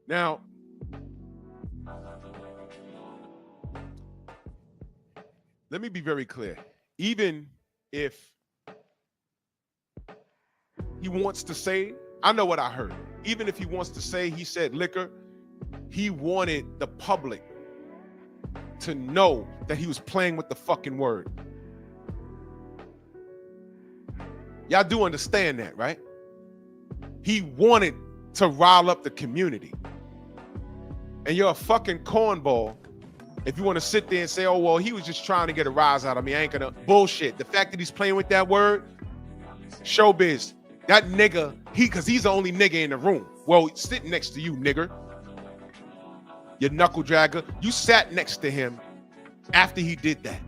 Now, let me be very clear. Even if he wants to say, I know what I heard. Even if he wants to say he said liquor, he wanted the public to know that he was playing with the fucking word. Y'all do understand that, right? He wanted to rile up the community. And you're a fucking cornball If you want to sit there and say, oh, well, he was just trying to get a rise out of me, I ain't gonna. Bullshit. The fact that he's playing with that word, showbiz, that nigga, because he's the only nigga in the room. Well, sitting next to you, nigger. You knuckle dragger. You sat next to him after he did that.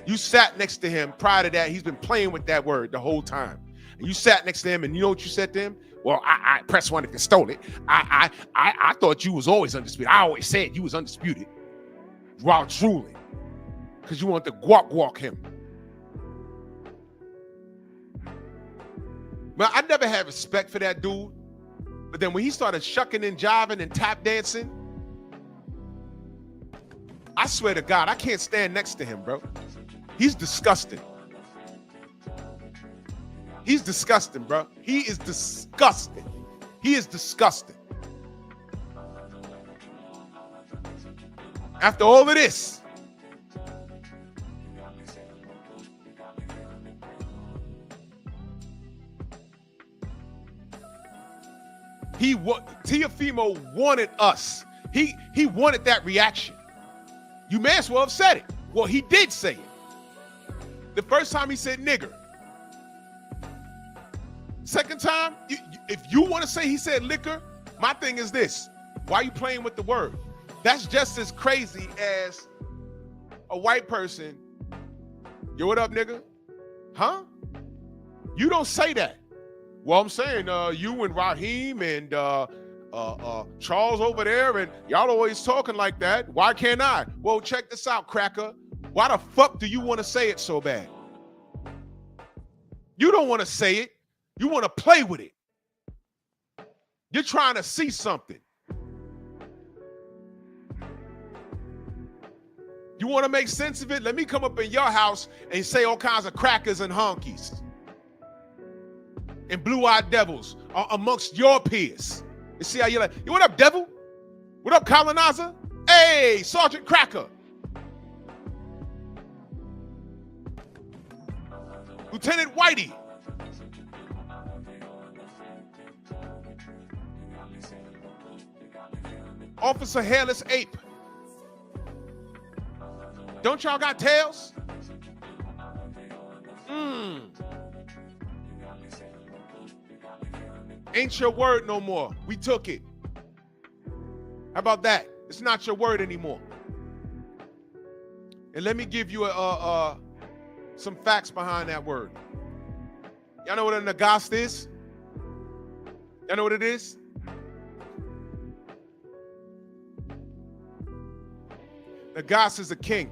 You sat next to him prior to that. He's been playing with that word the whole time. And you sat next to him, and you know what you said to him? Well, I press one if you stole it. I thought you was always undisputed. I always said you was undisputed. While drooling. Because you want to walk him. But I never had respect for that dude. But then when he started shucking and jiving and tap dancing, I swear to God, I can't stand next to him, bro. He's disgusting. He's disgusting, bro. He is disgusting. He is disgusting. After all of this, Teofimo wanted us. He wanted that reaction. You may as well have said it. Well, he did say it. The first time he said nigger. Second time, if you want to say he said liquor, my thing is this. Why are you playing with the word? That's just as crazy as a white person. Yo, what up, nigga? Huh? You don't say that. Well, I'm saying you and Raheem and Charles over there, and y'all always talking like that. Why can't I? Well, check this out, cracker. Why the fuck do you want to say it so bad? You don't want to say it. You want to play with it. You're trying to see something. You want to make sense of it? Let me come up in your house and say all kinds of crackers and honkies and blue-eyed devils amongst your peers. You see how you're like, yo, what up, devil? What up, colonizer? Hey, Sergeant Cracker. Lieutenant Whitey. Officer Hairless Ape. Don't y'all got tails? Ain't your word no more. We took it. How about that? It's not your word anymore. And let me give you some facts behind that word. Y'all know what a nagast is? Y'all know what it is? Nagast is a king.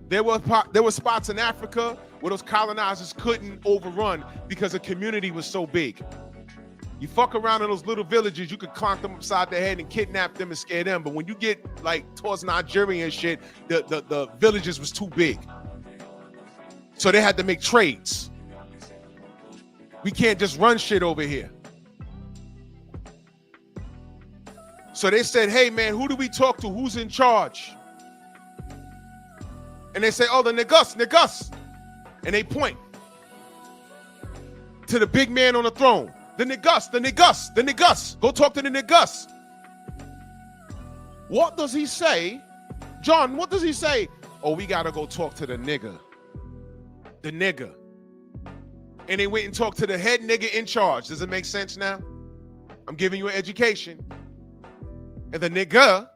There were spots in Africa where those colonizers couldn't overrun because the community was so big. You fuck around in those little villages, you could clonk them upside the head and kidnap them and scare them. But when you get like towards Nigeria and shit, the villages was too big. So they had to make trades. We can't just run shit over here. So they said, hey man, who do we talk to? Who's in charge? And they say, oh, the Negus. And they point to the big man on the throne. The Negus. Go talk to the Negus. What does he say? John, what does he say? Oh, we got to go talk to the nigger. The nigger. And they went and talked to the head nigger in charge. Does it make sense now? I'm giving you an education. And the nigger,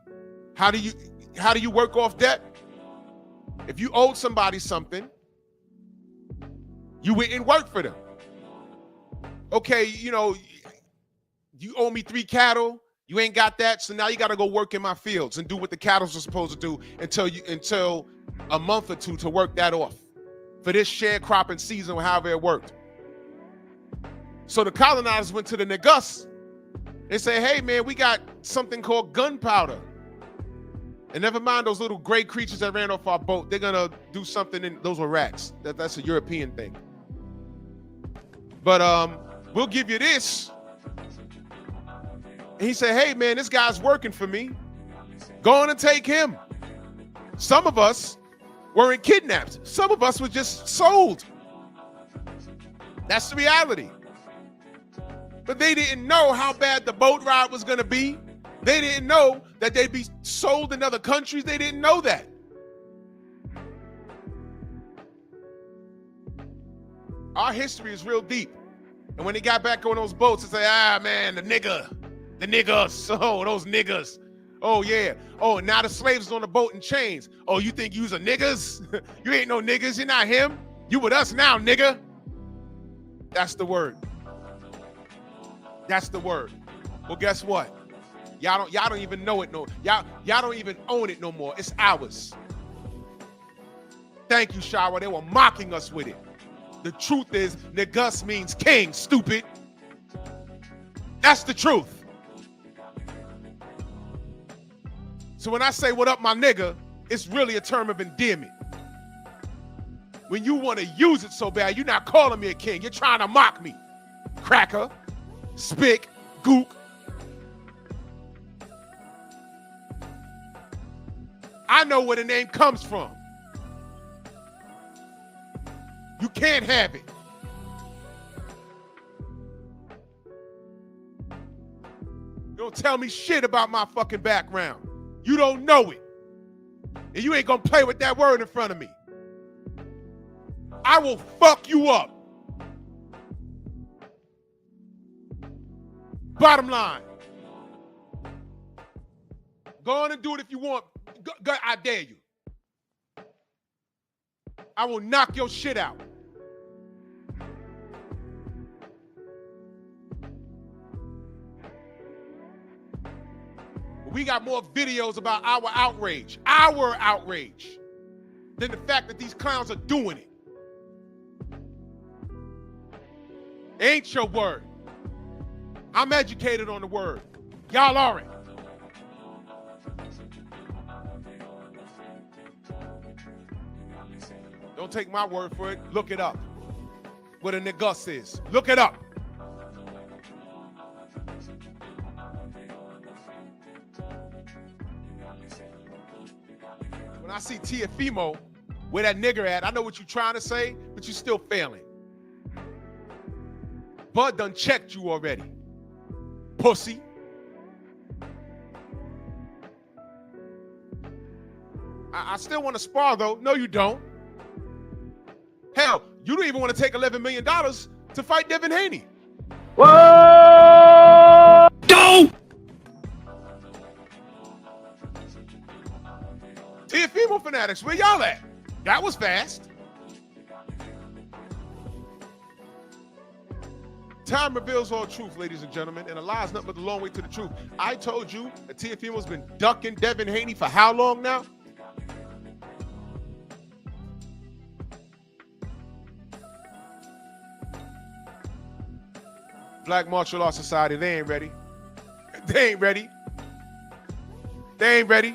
how do you work off debt? If you owed somebody something, you went and worked for them. Okay, you know, you owe me 3 cattle, you ain't got that, so now you got to go work in my fields and do what the cattle are supposed to do until a month or 2 to work that off for this sharecropping season or however it worked. So the colonizers went to the Negus. They say, hey man, we got something called gunpowder. And never mind those little gray creatures that ran off our boat. They're gonna do something, and those were rats. That's a European thing. But we'll give you this. And he said, hey man, this guy's working for me. Go on and take him. Some of us weren't kidnapped. Some of us were just sold. That's the reality. But they didn't know how bad the boat ride was gonna be They didn't know that they'd be sold in other countries. They didn't know that. Our history is real deep. And when they got back on those boats and say, man, the niggas, oh, those niggas. Oh, yeah. Oh, now the slaves on the boat in chains. Oh, you think you's a niggas? You ain't no niggas. You're not him. You with us now, nigga. That's the word. That's the word. Well, guess what? Y'all don't even know it no. Y'all don't even own it no more. It's ours. Thank you, Shara. They were mocking us with it. The truth is, niggas means king, stupid. That's the truth. So when I say what up, my nigga, it's really a term of endearment. When you want to use it so bad, you're not calling me a king. You're trying to mock me. Cracker, spick, gook. I know where the name comes from. You can't have it. You don't tell me shit about my fucking background. You don't know it. And you ain't gonna play with that word in front of me. I will fuck you up. Bottom line. Go on and do it if you want. Go, I dare you. I will knock your shit out. We got more videos about our outrage than the fact that these clowns are doing it. Ain't your word. I'm educated on the word. Y'all aren't. Don't take my word for it. Look it up. What a niggas is. Look it up. When I see Tiafimo, where that nigger at, I know what you're trying to say, but you're still failing. Bud done checked you already. Pussy. I still want to spar, though. No, you don't. Hell, you don't even want to take $11 million to fight Devin Haney. Whoa! Go! Tiafimo fanatics, where y'all at? That was fast. Time reveals all truth, ladies and gentlemen, and a lie is nothing but the long way to the truth. I told you that Tiafimo's been ducking Devin Haney for how long now? Black Martial Arts Society, they ain't ready. They ain't ready. They ain't ready.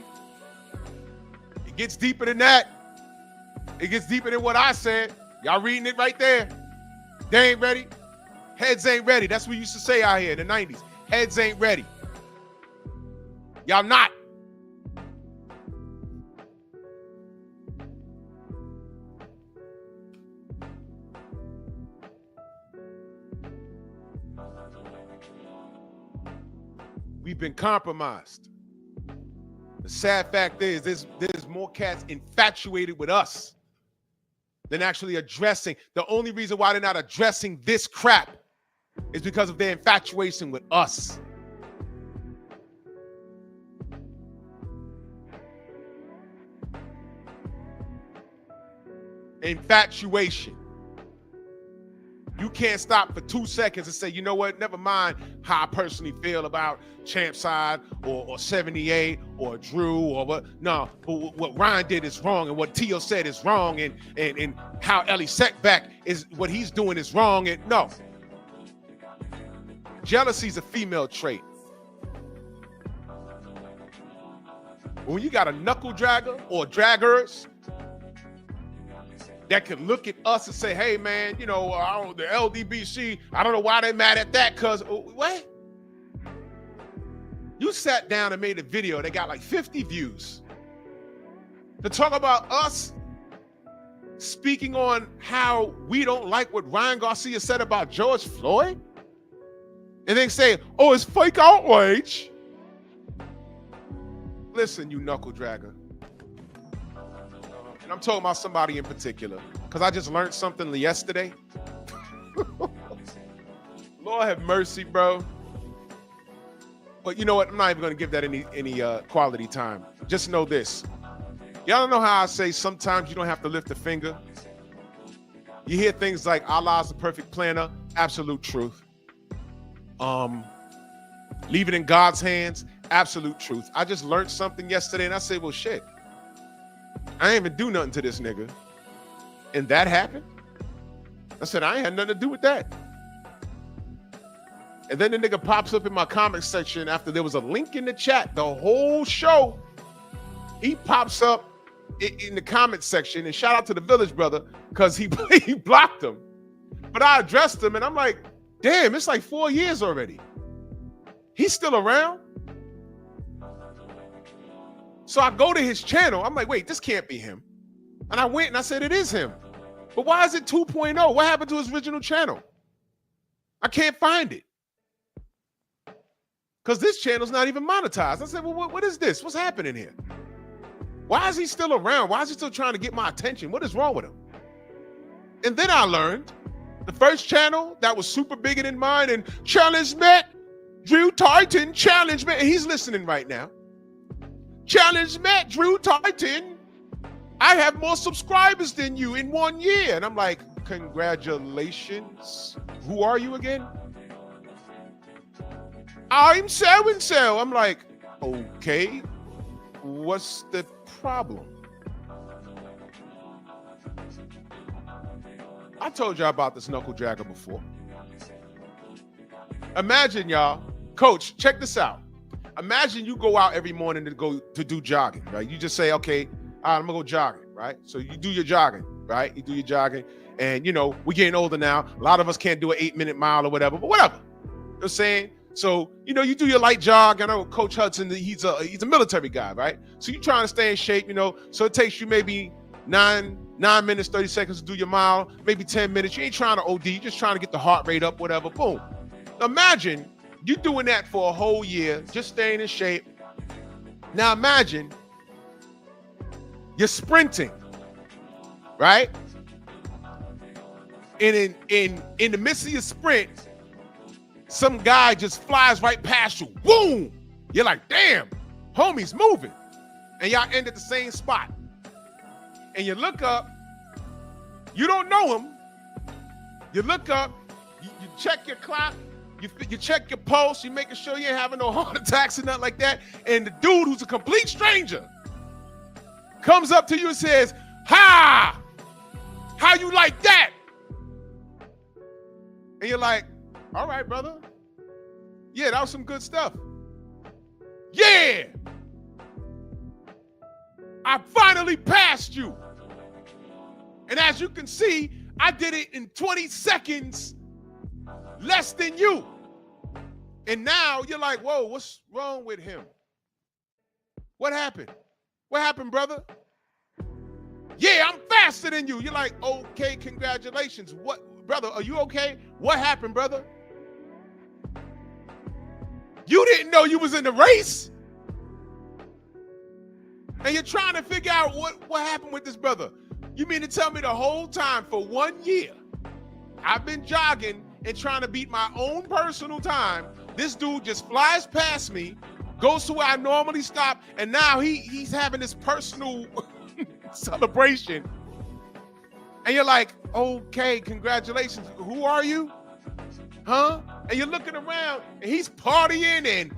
It gets deeper than that. It gets deeper than what I said. Y'all reading it right there. They ain't ready. Heads ain't ready. That's what we used to say out here in the 90s. Heads ain't ready. Y'all not. We've been compromised. The sad fact is there's more cats infatuated with us than actually addressing. The only reason why they're not addressing this crap is because of their infatuation with us. Infatuation. You can't stop for 2 seconds and say, you know what, never mind how I personally feel about Champ Side or 78 or Drew or what. No, what Ryan did is wrong and what Tio said is wrong and how Ellie Setback is, what he's doing is wrong. And no. Jealousy is a female trait. When you got a knuckle dragger or draggers that can look at us and say, hey, man, you know, the LDBC, I don't know why they're mad at that, because, what? You sat down and made a video that got like 50 views to talk about us speaking on how we don't like what Ryan Garcia said about George Floyd? And then say, oh, it's fake outrage. Listen, you knuckle dragger. And I'm talking about somebody in particular, because I just learned something yesterday. Lord have mercy, bro. But you know what? I'm not even going to give that any quality time. Just know this. Y'all know how I say sometimes you don't have to lift a finger? You hear things like Allah's the perfect planner. Absolute truth. Leave it in God's hands. Absolute truth. I just learned something yesterday and I said, well, shit. I ain't even do nothing to this nigga. And that happened? I said, I ain't had nothing to do with that. And then the nigga pops up in my comment section after there was a link in the chat, the whole show. He pops up in the comment section, and shout out to the Village Brother because he blocked him. But I addressed him and I'm like, damn, it's like 4 years already. He's still around? So I go to his channel. I'm like, wait, this can't be him. And I went and I said, it is him. But why is it 2.0? What happened to his original channel? I can't find it. Because this channel's not even monetized. I said, well, what is this? What's happening here? Why is he still around? Why is he still trying to get my attention? What is wrong with him? And then I learned the first channel that was super bigger than mine and challenge Matt, Drew Titan, challenge Matt. And he's listening right now. Challenge Matt, Drew Titan. I have more subscribers than you in 1 year. And I'm like, congratulations. Who are you again? I'm so-and-so. I'm like, okay, what's the problem? I told y'all about this knuckle dragger before. Imagine, y'all, coach, check this out. Imagine you go out every morning to do jogging, right? You just say, okay, all right, I'm gonna go jogging, right? So you do your jogging, right? You do your jogging, and you know, we're getting older now. A lot of us can't do an 8-minute mile or whatever, but whatever. You know what I'm saying? So, you know, you do your light jog. I know Coach Hudson, he's a military guy, right? So you're trying to stay in shape, you know, so it takes you maybe 9 minutes, 30 seconds to do your mile, maybe 10 minutes. You ain't trying to OD, you're just trying to get the heart rate up, whatever, boom. Imagine you doing that for a whole year, just staying in shape. Now imagine you're sprinting, right? And in the midst of your sprint, some guy just flies right past you. Boom! You're like, damn, homie's moving. And y'all end at the same spot. And you look up, you don't know him. You look up, you check your clock, you check your pulse, you making sure you ain't having no heart attacks or nothing like that. And the dude who's a complete stranger comes up to you and says, ha! How you like that? And you're like, all right, brother. Yeah, that was some good stuff. Yeah! I finally passed you. And as you can see, I did it in 20 seconds less than you. And now you're like, whoa, what's wrong with him? What happened? What happened, brother? Yeah, I'm faster than you. You're like, okay, congratulations. What, brother, are you okay? What happened, brother? You didn't know you was in the race. And you're trying to figure out what happened with this brother. You mean to tell me the whole time for 1 year, I've been jogging and trying to beat my own personal time. This dude just flies past me, goes to where I normally stop, and now he's having this personal celebration. And you're like, okay, congratulations. Who are you? Huh? And you're looking around and he's partying and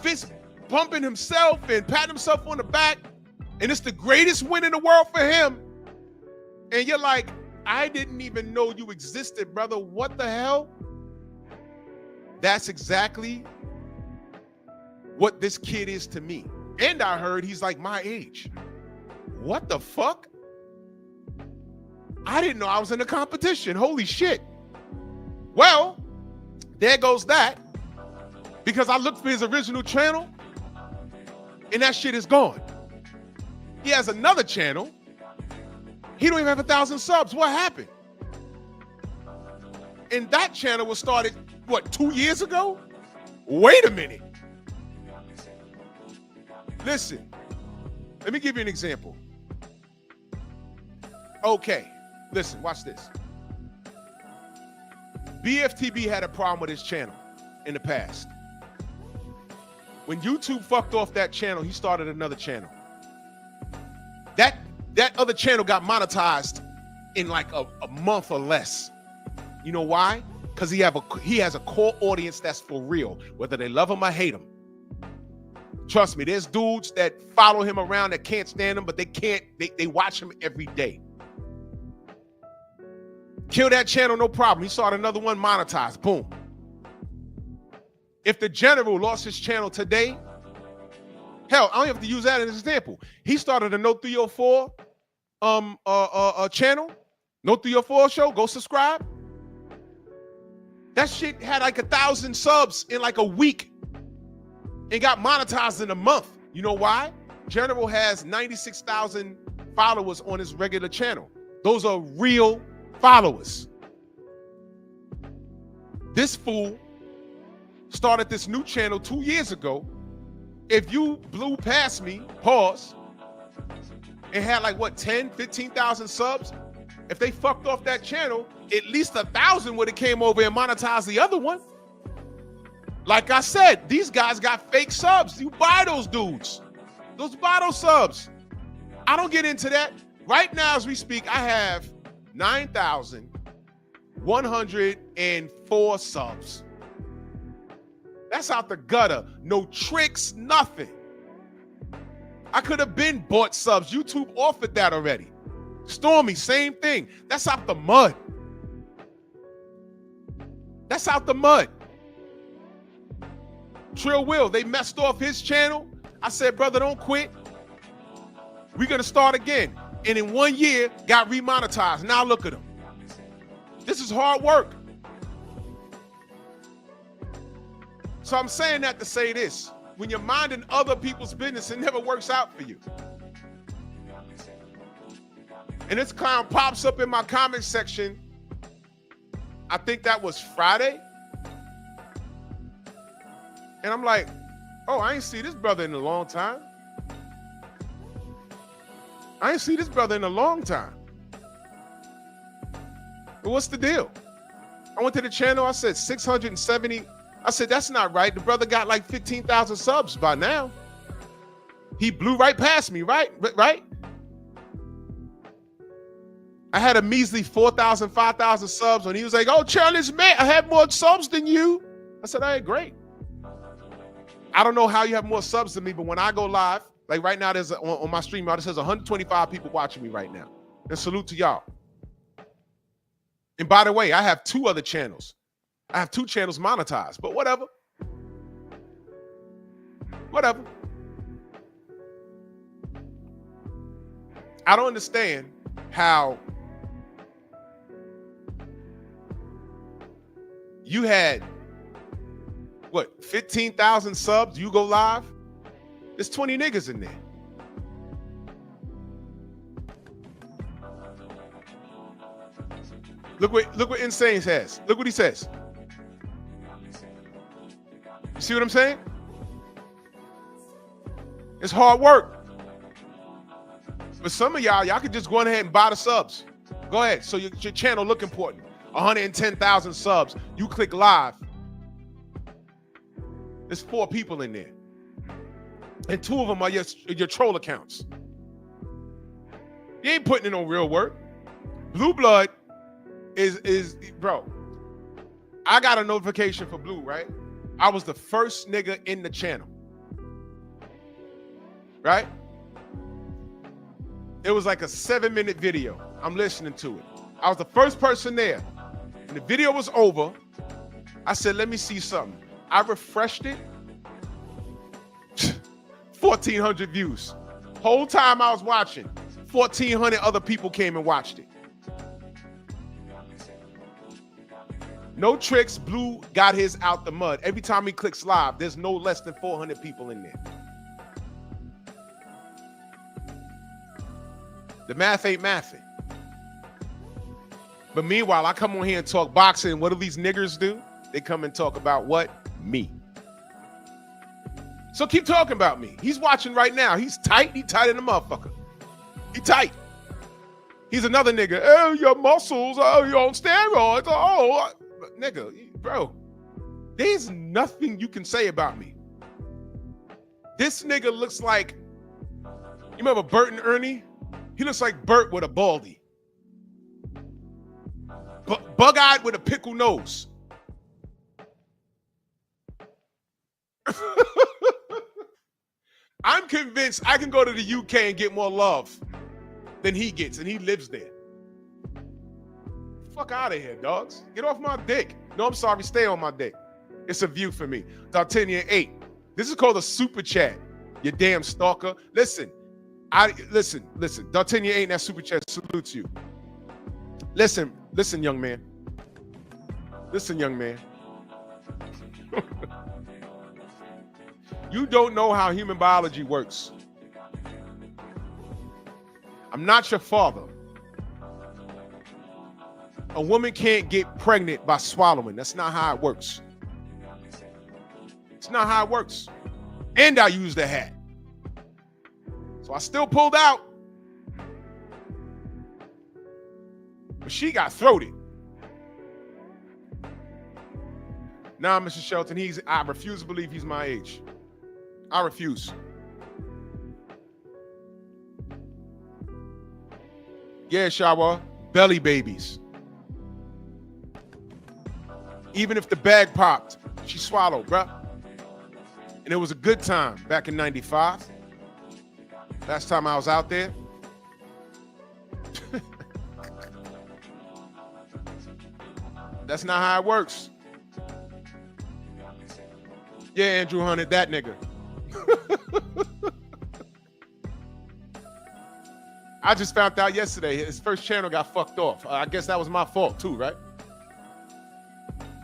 fist bumping himself and patting himself on the back. And it's the greatest win in the world for him. And you're like, I didn't even know you existed, brother. What the hell? That's exactly what this kid is to me. And I heard he's like my age. What the fuck? I didn't know I was in a competition. Holy shit. Well, there goes that. Because I looked for his original channel and that shit is gone. He has another channel. He don't even have 1,000 subs. What happened? And that channel was started, what, 2 years ago? Wait a minute. Listen, Let me give you an example. Okay, listen, watch this. BFTB had a problem with his channel in the past. When YouTube fucked off that channel, he started another channel. That other channel got monetized in like a month or less. You know why? Because he has a core audience that's for real, whether they love him or hate him. Trust me, there's dudes that follow him around that can't stand him, but they watch him every day. Kill that channel, no problem. He started another one, monetized, boom. If the general lost his channel today, hell, I don't have to use that as an example. He started a No 304 channel, No 304 show, go subscribe. That shit had like 1,000 subs in like a week and got monetized in a month. You know why? General has 96,000 followers on his regular channel. Those are real followers. This fool started this new channel 2 years ago. If you blew past me, pause, and had like what, 10, 15,000 subs, if they fucked off that channel, at least 1,000 would have came over and monetized the other one. Like I said, these guys got fake subs. You buy those dudes. Buy those subs. I don't get into that. Right now as we speak, I have 9,104 subs. That's out the gutter. No tricks, nothing. I could have been bought subs. YouTube offered that already. Stormy, same thing. That's out the mud. That's out the mud. Trill Will, they messed off his channel. I said, brother, don't quit. We're going to start again. And in 1 year, got remonetized. Now look at him. This is hard work. So I'm saying that to say this. When you're minding other people's business, it never works out for you. And this clown pops up in my comment section. I think that was Friday. And I'm like, oh, I ain't see this brother in a long time. I ain't see this brother in a long time. But what's the deal? I went to the channel. I said 670. I said, that's not right. The brother got like 15,000 subs by now. He blew right past me, right? Right? I had a measly 4,000, 5,000 subs when he was like, oh, Charlie's man, I have more subs than you. I said, all right, great. I don't know how you have more subs than me, but when I go live, like right now, there's on my stream, it says 125 people watching me right now. And salute to y'all. And by the way, I have 2 other channels. I have 2 channels monetized, but whatever. Whatever. I don't understand how you had, what, 15,000 subs, you go live? There's 20 niggas in there. Look what Insane says. Look what he says. You see what I'm saying? It's hard work. But some of y'all could just go ahead and buy the subs. Go ahead. So your channel look important. 110,000 subs. You click live. There's 4 people in there. And 2 of them are your troll accounts. You ain't putting in no real work. Blue Blood is bro. I got a notification for Blue, right? I was the first nigga in the channel. Right? It was like a 7-minute video. I'm listening to it. I was the first person there. When the video was over, I said, let me see something. I refreshed it. 1,400 views. Whole time I was watching, 1,400 other people came and watched it. No tricks, Blue got his out the mud. Every time he clicks live, there's no less than 400 people in there. The math ain't mathing. But meanwhile, I come on here and talk boxing. What do these niggers do? They come and talk about what? Me. So keep talking about me. He's watching right now. He's tight. He tight in the motherfucker. He tight. He's another nigga. Oh, your muscles. Oh, you're on steroids. Oh, nigga, bro. There's nothing you can say about me. This nigga looks like, you remember Bert and Ernie? He looks like Bert with a baldy. Bug-eyed with a pickle nose. I'm convinced I can go to the UK and get more love than he gets, and he lives there. Fuck out of here, dogs. Get off my dick. No, I'm sorry. Stay on my dick. It's a view for me. D'Artagnan 8. This is called a super chat. You damn stalker. Listen. Listen. D'Artagnan 8 in that super chat salutes you. Listen, young man. Listen, young man. You don't know how human biology works. I'm not your father. A woman can't get pregnant by swallowing. That's not how it works. It's not how it works. And I used a hat. So I still pulled out. But she got throated. Nah, Mr. Shelton, I refuse to believe he's my age. I refuse. Yeah, Shawa, belly babies. Even if the bag popped, she swallowed, bruh. And it was a good time back in 95. Last time I was out there. That's not how it works. Yeah, Andrew Hunted, that nigga. I just found out yesterday his first channel got fucked off. I guess that was my fault too, right?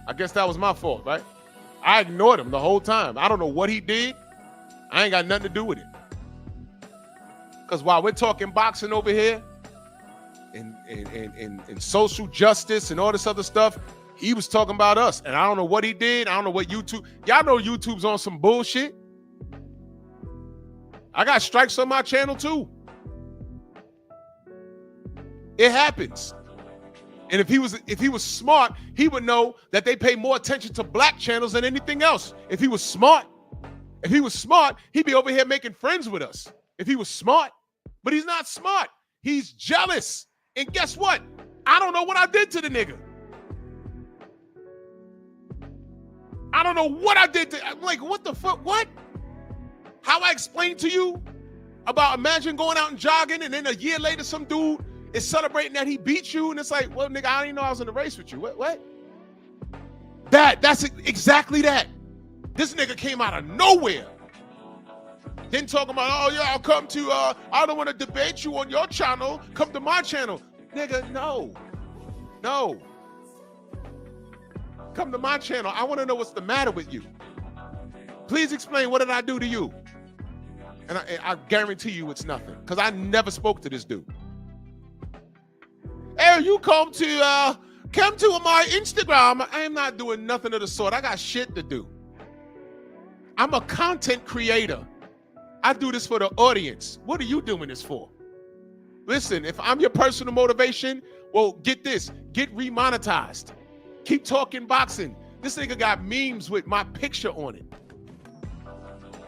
I guess that was my fault, right? I ignored him the whole time. I don't know what he did. I ain't got nothing to do with it. Because while we're talking boxing over here and social justice and all this other stuff, he was talking about us. And I don't know what he did. I don't know what YouTube. Y'all know YouTube's on some bullshit. I got strikes on my channel too. It happens. And if he was smart, he would know that they pay more attention to black channels than anything else. If he was smart, he'd be over here making friends with us. If he was smart, but he's not smart. He's jealous. And guess what? I don't know what I did to the nigga. I don't know what I did to, I'm like, what the fuck? What? How I explained to you about imagine going out and jogging and then a year later some dude is celebrating that he beat you and it's like, well, nigga, I didn't know I was in the race with you. What? That's exactly that. This nigga came out of nowhere. Then talking about, oh yeah, I'll come to, I don't want to debate you on your channel. Come to my channel. Nigga, no. Come to my channel. I want to know what's the matter with you. Please explain, what did I do to you? And I guarantee you it's nothing, because I never spoke to this dude. Hey, you come to my Instagram. I am not doing nothing of the sort. I got shit to do. I'm a content creator. I do this for the audience. What are you doing this for? Listen, if I'm your personal motivation, well, get this. Get remonetized. Keep talking boxing. This nigga got memes with my picture on it.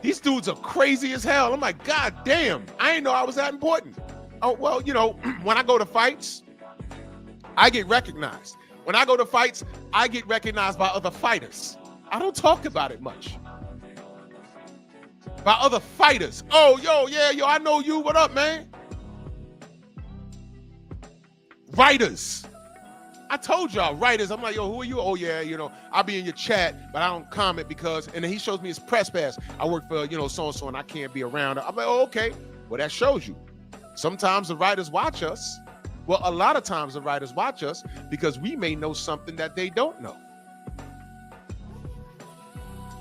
These dudes are crazy as hell. I'm like, God damn, I didn't know I was that important. Oh, well, you know, when I go to fights, I get recognized. When I go to fights, I get recognized by other fighters. I don't talk about it much. By other fighters. Oh, yo, I know you. What up, man? Writers. I told y'all, writers. I'm like, yo, who are you? Oh, yeah, you know, I'll be in your chat, but I don't comment because, and then he shows me his press pass. I work for, you know, so-and-so, and I can't be around. I'm like, oh, okay. Well, that shows you. Sometimes the writers watch us. Well, a lot of times the writers watch us because we may know something that they don't know.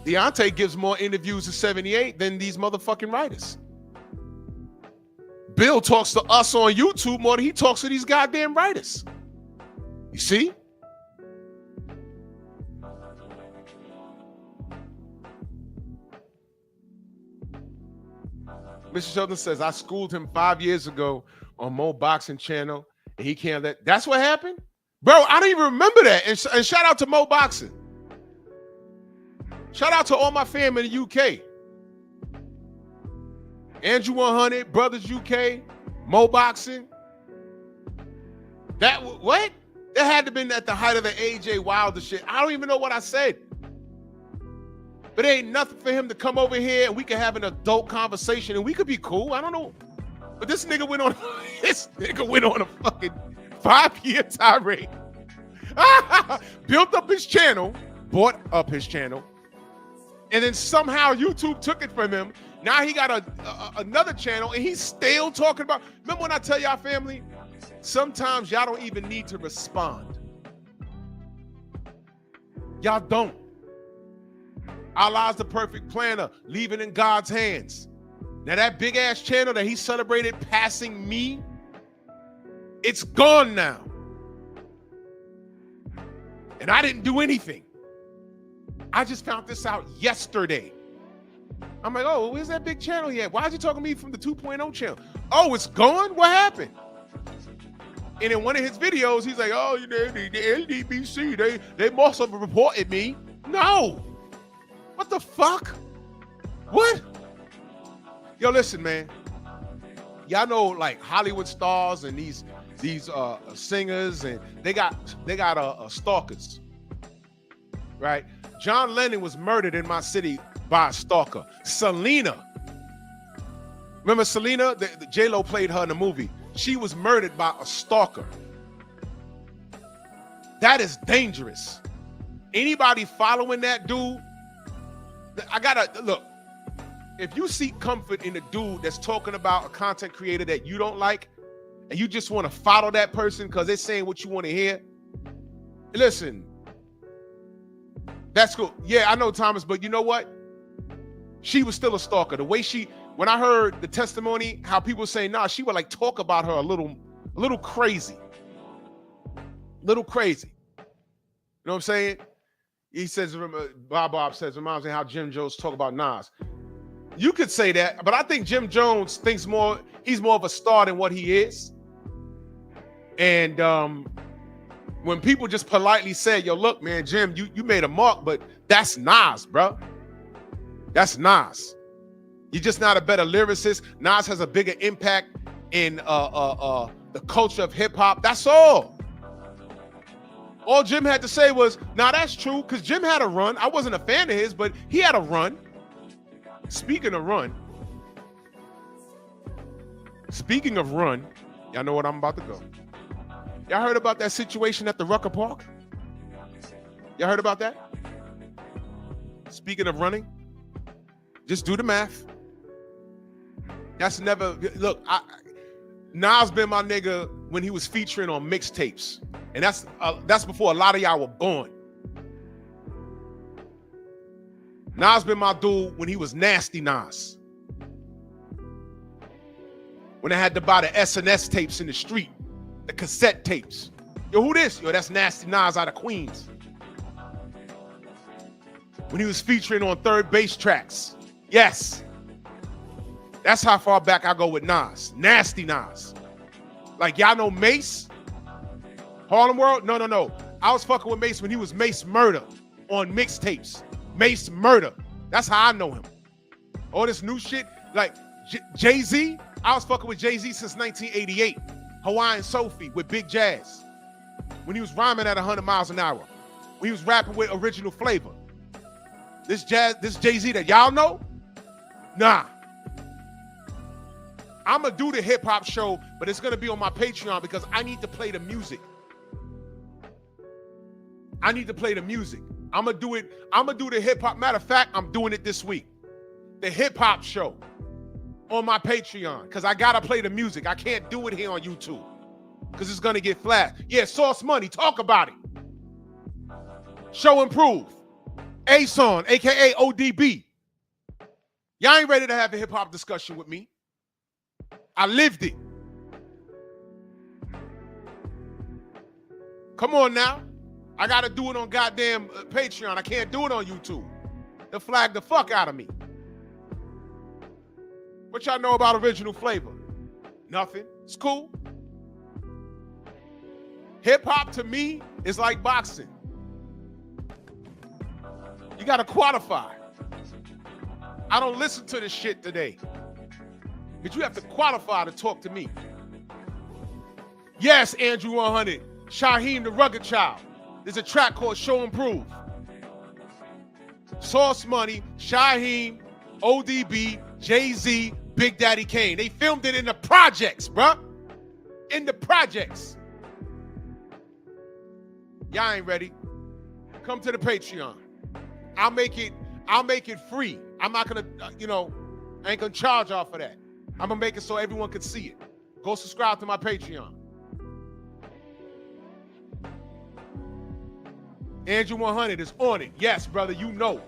Deontay gives more interviews to 78 than these motherfucking writers. Bill talks to us on YouTube more than he talks to these goddamn writers. You see? Mr. Sheldon says, I schooled him 5 years ago on Mo Boxing Channel, and he can't let. That's what happened? Bro, I don't even remember that. And shout out to Mo Boxing. Shout out to all my fam in the UK. Andrew 100, Brothers UK, Mo Boxing. That, what? That had to have been at the height of the AJ Wilder shit. I don't even know what I said. But it ain't nothing for him to come over here and we can have an adult conversation and we could be cool. I don't know. But this nigga went on a fucking 5-year tirade. Built up his channel, bought up his channel, and then somehow YouTube took it from him. Now he got another channel and he's still talking about. Remember when I tell y'all, family, sometimes y'all don't even need to respond. Y'all don't. Allah's the perfect planner. Leave it in God's hands. Now that big ass channel that he celebrated passing me, it's gone now. And I didn't do anything. I just found this out yesterday. I'm like, oh, where's that big channel yet? Why is he talking to me from the 2.0 channel? Oh, it's gone? What happened? And in one of his videos, he's like, oh, the LDBC, they must have reported me. No. What the fuck? What? Yo, listen, man. Y'all know like Hollywood stars and these singers, and they got stalkers, right? John Lennon was murdered in my city by a stalker. Selena, remember Selena? The J-Lo played her in the movie. She was murdered by a stalker. That is dangerous. Anybody following that dude, I gotta look. If you seek comfort in a dude that's talking about a content creator that you don't like, and you just want to follow that person because they're saying what you want to hear, listen, that's cool. Yeah, I know, Thomas, but you know what? She was still a stalker. The way when I heard the testimony, how people say, nah, she would like talk about her a little crazy. Little crazy. You know what I'm saying? He says, Bob says, reminds me how Jim Jones talk about Nas. You could say that, but I think Jim Jones thinks he's more of a star than what he is. And when people just politely say, yo, look, man, Jim, you made a mark, but that's Nas, bro. That's Nas. You're just not a better lyricist. Nas has a bigger impact in the culture of hip hop. That's all. All Jim had to say was, nah, that's true, because Jim had a run. I wasn't a fan of his, but he had a run. Speaking of run, y'all know what I'm about to go. Y'all heard about that situation at the Rucker Park? Y'all heard about that? Speaking of running, just do the math. That's never, look, Nas been my nigga when he was featuring on mixtapes. And that's before a lot of y'all were born. Nas been my dude when he was Nasty Nas. When I had to buy the SNS tapes in the street, the cassette tapes. Yo, who this? Yo, that's Nasty Nas out of Queens. When he was featuring on third base tracks. Yes. That's how far back I go with Nas. Nasty Nas. Like, y'all know Mace? Harlem World? No. I was fucking with Mace when he was Mace Murder on mixtapes. Mace Murder. That's how I know him. All this new shit, like Jay-Z. I was fucking with Jay-Z since 1988. Hawaiian Sophie with Big Jazz. When he was rhyming at 100 miles an hour. When he was rapping with original flavor. This Jay-Z that y'all know? Nah. I'm going to do the hip-hop show, but it's going to be on my Patreon because I need to play the music. I'm going to do it. I'm going to do the hip-hop. Matter of fact, I'm doing it this week. The hip-hop show on my Patreon because I got to play the music. I can't do it here on YouTube because it's going to get flashed. Yeah, Source Money. Talk about it. Show Improve. A-Son, a.k.a. ODB. Y'all ain't ready to have a hip-hop discussion with me. I lived it. Come on now. I got to do it on goddamn Patreon. I can't do it on YouTube. They'll flag the fuck out of me. What y'all know about original flavor? Nothing. It's cool. Hip hop to me is like boxing. You gotta qualify. I don't listen to this shit today. But you have to qualify to talk to me. Yes, Andrew 100, Shaheem the Rugged Child. There's a track called Show and Prove. Sauce Money, Shaheem, ODB, Jay-Z, Big Daddy Kane. They filmed it in the projects, bruh. In the projects. Y'all ain't ready. Come to the Patreon. I'll make it free. I'm not gonna, I ain't gonna charge y'all for that. I'm gonna make it so everyone can see it. Go subscribe to my Patreon. Andrew 100 is on it. Yes, brother, you know.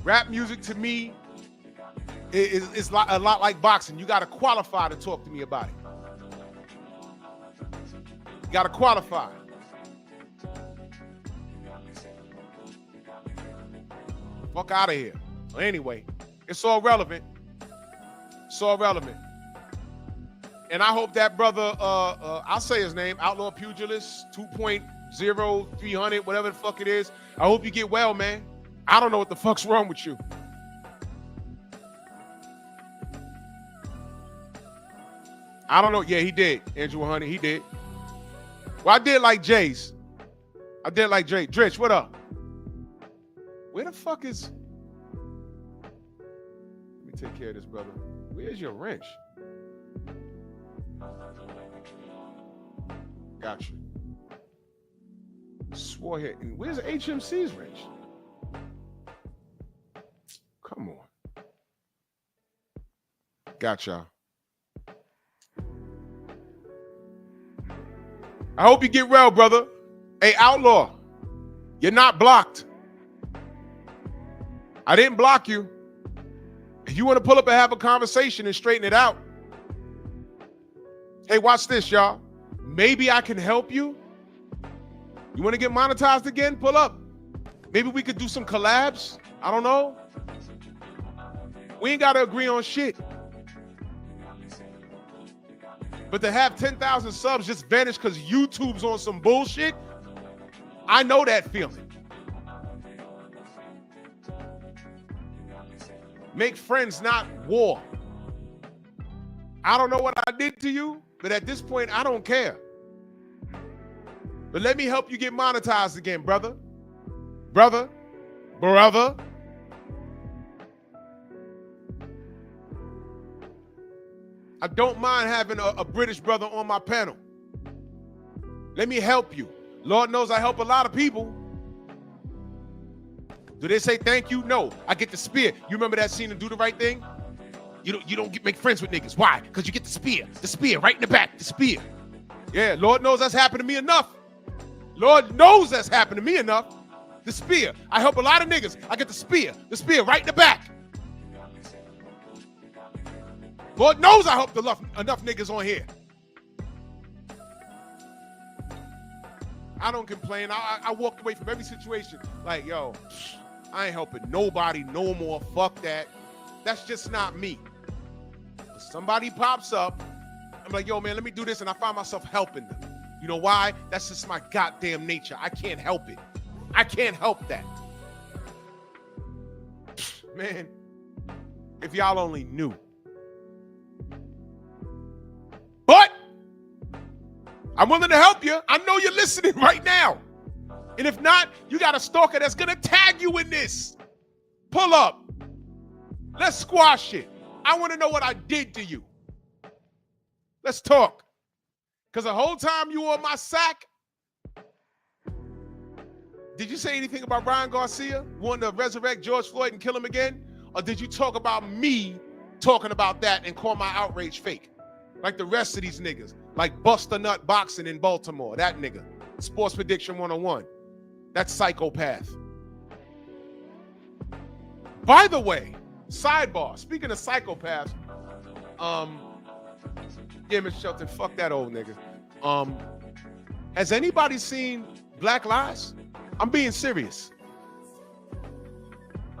Rap music to me is a lot like boxing. You got to qualify to talk to me about it. You got to qualify. Fuck out of here. Well, anyway, it's all relevant. It's all relevant. And I hope that brother, I'll say his name, Outlaw Pugilist 2.0, 300, whatever the fuck it is. I hope you get well, man. I don't know what the fuck's wrong with you. I don't know. Yeah, he did. Andrew 100, he did. Well, I did like Jay's. I did like Jay. Dritch, what up? Where the fuck is... Let me take care of this, brother. Where's your wrench? Got you. Swore here. And where's HMC's wrench? Come on. Got y'all. I hope you get well, brother. Hey, Outlaw, you're not blocked. I didn't block you. If you want to pull up and have a conversation and straighten it out. Hey, watch this, y'all. Maybe I can help you. You want to get monetized again? Pull up. Maybe we could do some collabs. I don't know. We ain't got to agree on shit. But to have 10,000 subs just vanish because YouTube's on some bullshit, I know that feeling. Make friends, not war. I don't know what I did to you, but at this point, I don't care. But let me help you get monetized again, brother. Brother. I don't mind having a British brother on my panel. Let me help you. Lord knows I help a lot of people. Do they say thank you? No. I get the spear. You remember that scene in Do the Right Thing? You don't make friends with niggas. Why? Because you get the spear. The spear right in the back. The spear. Yeah, Lord knows that's happened to me enough. Lord knows that's happened to me enough. The spear. I help a lot of niggas. I get the spear. The spear right in the back. Lord knows I helped enough niggas on here. I don't complain. I walked away from every situation. Like, yo, I ain't helping nobody no more. Fuck that. That's just not me. If somebody pops up, I'm like, yo, man, let me do this. And I find myself helping them. You know why? That's just my goddamn nature. I can't help it. I can't help that. Man, if y'all only knew. But I'm willing to help you. I know you're listening right now. And if not, you got a stalker that's going to tag you in this. Pull up. Let's squash it. I want to know what I did to you. Let's talk. Because the whole time you were on my sack, did you say anything about Ryan Garcia wanting to resurrect George Floyd and kill him again? Or did you talk about me talking about that and call my outrage fake? Like the rest of these niggas. Like Buster Nut Boxing in Baltimore. That nigga. Sports Prediction 101. That psychopath. By the way, sidebar. Speaking of psychopaths, yeah, Mr. Shelton, fuck that old nigga. Has anybody seen Black Lives? I'm being serious.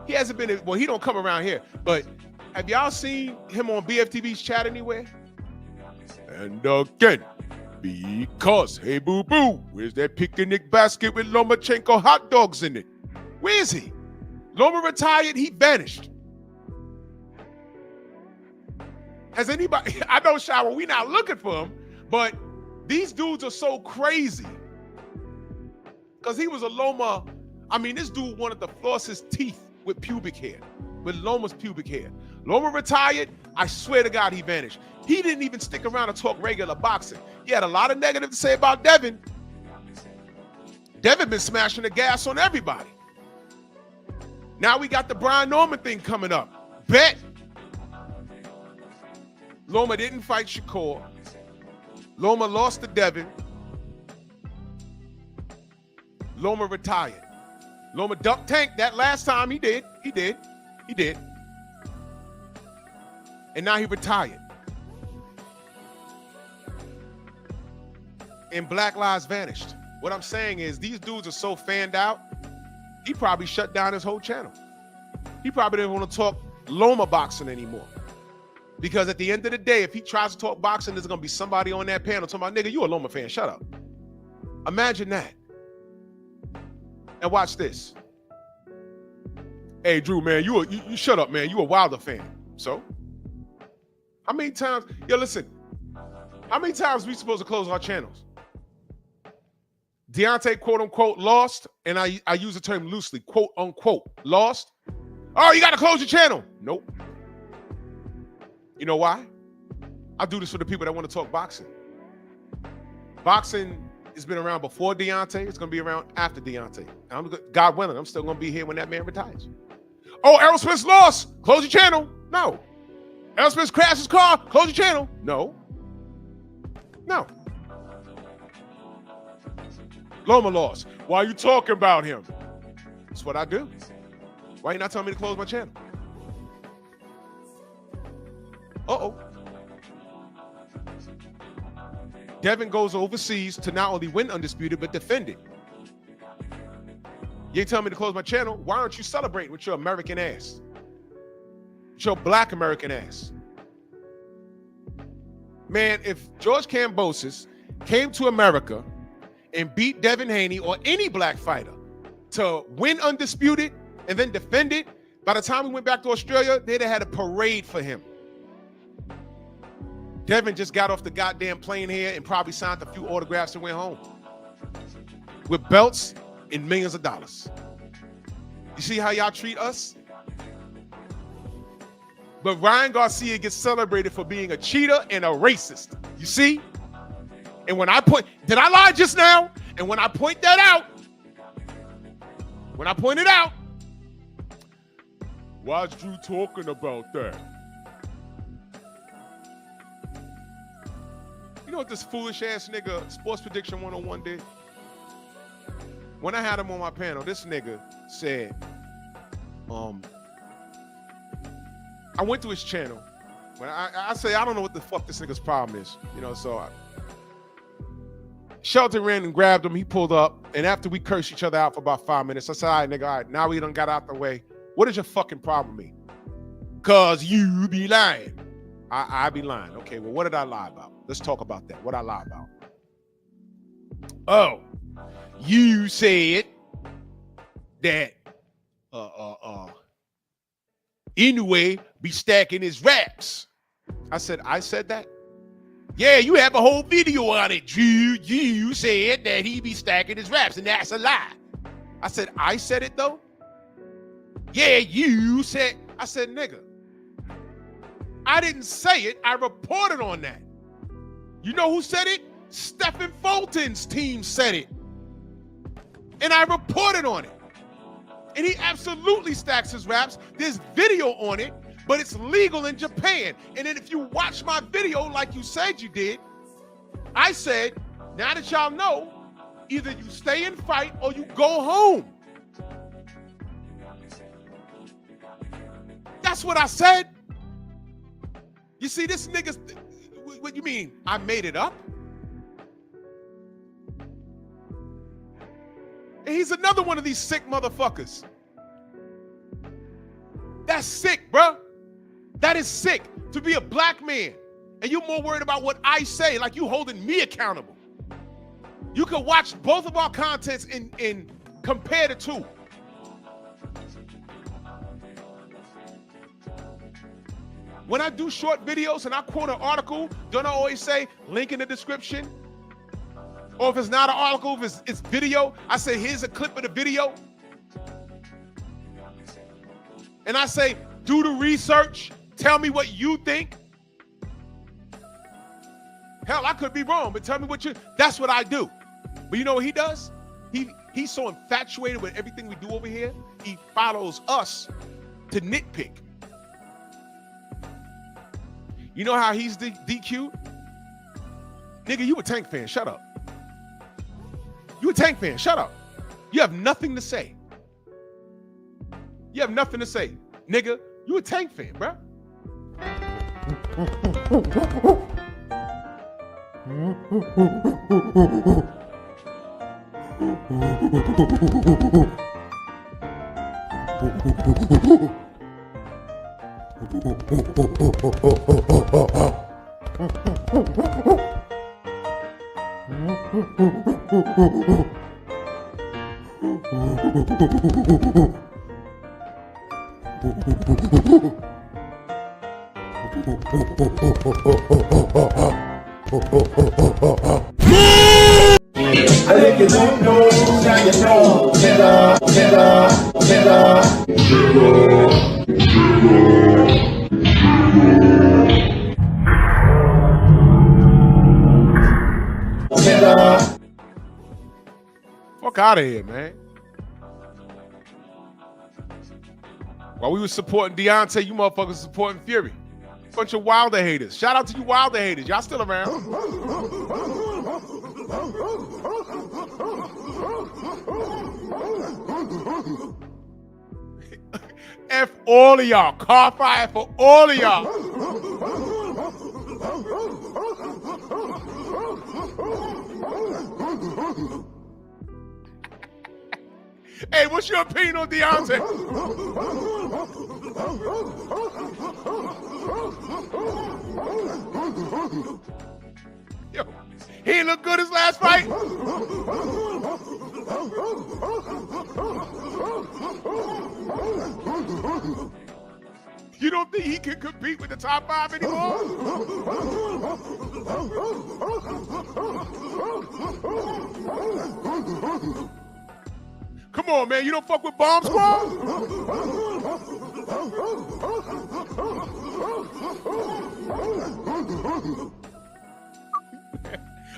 He hasn't been, well, he don't come around here, but have y'all seen him on BFTV's chat anywhere? And again, because, hey, boo-boo, where's that picnic basket with Lomachenko hot dogs in it? Where is he? Loma retired, he vanished. Has anybody, I know, Shower, we not looking for him, but these dudes are so crazy. Because he was a Loma, I mean, this dude wanted to floss his teeth with pubic hair, with Loma's pubic hair. Loma retired, I swear to God, he vanished. He didn't even stick around to talk regular boxing. He had a lot of negative to say about Devin. Devin been smashing the gas on everybody. Now we got the Brian Norman thing coming up. Bet. Loma didn't fight Shakur. Loma lost to Devin. Loma retired. Loma ducked Tank that last time. He did. And now he retired. And Black Lives vanished. What I'm saying is these dudes are so fanned out, he probably shut down his whole channel. He probably didn't want to talk Loma boxing anymore. Because at the end of the day, if he tries to talk boxing, there's going to be somebody on that panel talking about, nigga, you a Loma fan, shut up. Imagine that. And watch this. Hey, Drew, man, you shut up, man. You a Wilder fan. So? How many times, listen, how many times we supposed to close our channels? Deontay, quote unquote, lost, and I use the term loosely, quote unquote, lost. Oh, you got to close your channel. Nope. You know why? I do this for the people that want to talk boxing. Boxing has been around before Deontay. It's going to be around after Deontay. God willing, I'm still going to be here when that man retires. Oh, Errol Spence lost. Close your channel. No. Errol Spence crashed his car. Close your channel. No. No. Loma lost. Why are you talking about him? That's what I do. Why are you not telling me to close my channel? Uh-oh. Devin goes overseas to not only win Undisputed, but defend it. You ain't telling me to close my channel. Why aren't you celebrating with your American ass? With your Black American ass? Man, if George Kambosos came to America and beat Devin Haney or any black fighter to win Undisputed and then defend it, by the time we went back to Australia, they'd have had a parade for him. Devin just got off the goddamn plane here and probably signed a few autographs and went home with belts and millions of dollars. You see how y'all treat us? But Ryan Garcia gets celebrated for being a cheater and a racist. You see? And when I did I lie just now? And when I point that out, why's Drew talking about that? You know what this foolish ass nigga Sports Prediction 101 did? When I had him on my panel, this nigga said, I went to his channel. When I say, I don't know what the fuck this nigga's problem is. You know, so Shelton ran and grabbed him. He pulled up. And after we cursed each other out for about 5 minutes, I said, all right, nigga, all right, now we done got out the way. What is your fucking problem with me? Cause you be lying. I be lying. Okay, well, what did I lie about? Let's talk about that. What I lie about? Oh, you said that Inoue be stacking his raps. I said that? Yeah, you have a whole video on it. You said that he be stacking his raps, and that's a lie. I said, I said it though? Yeah, you said. I said, nigga, I didn't say it. I reported on that. You know who said it? Stephen Fulton's team said it. And I reported on it. And he absolutely stacks his raps. There's video on it, but it's legal in Japan. And then if you watch my video like you said you did, I said, now that y'all know, either you stay and fight or you go home. That's what I said. You see, this nigga's, what you mean? I made it up? And he's another one of these sick motherfuckers. That's sick, bro. That is sick to be a black man and you more worried about what I say, like you holding me accountable. You can watch both of our contents and compare the two. When I do short videos and I quote an article, don't I always say link in the description? Or if it's not an article, if it's video, I say here's a clip of the video. And I say, do the research, tell me what you think. Hell, I could be wrong, but tell me what that's what I do. But you know what he does? He's so infatuated with everything we do over here, he follows us to nitpick. You know how he's DQ'd? Nigga, you a Tank fan, shut up. You a Tank fan, shut up. You have nothing to say. You have nothing to say. Nigga, you a Tank fan, bro. Fuck out of here, man. While we were supporting Deontay, you motherfuckers supporting Fury. Bunch of Wilder haters. Shout out to you Wilder haters. Y'all still around. F all of y'all. Car fire for all of y'all. Hey, what's your opinion on Deontay? Yo, he didn't look good his last fight. You don't think he can compete with the top 5 anymore? Come on, man. You don't fuck with Bomb Squad?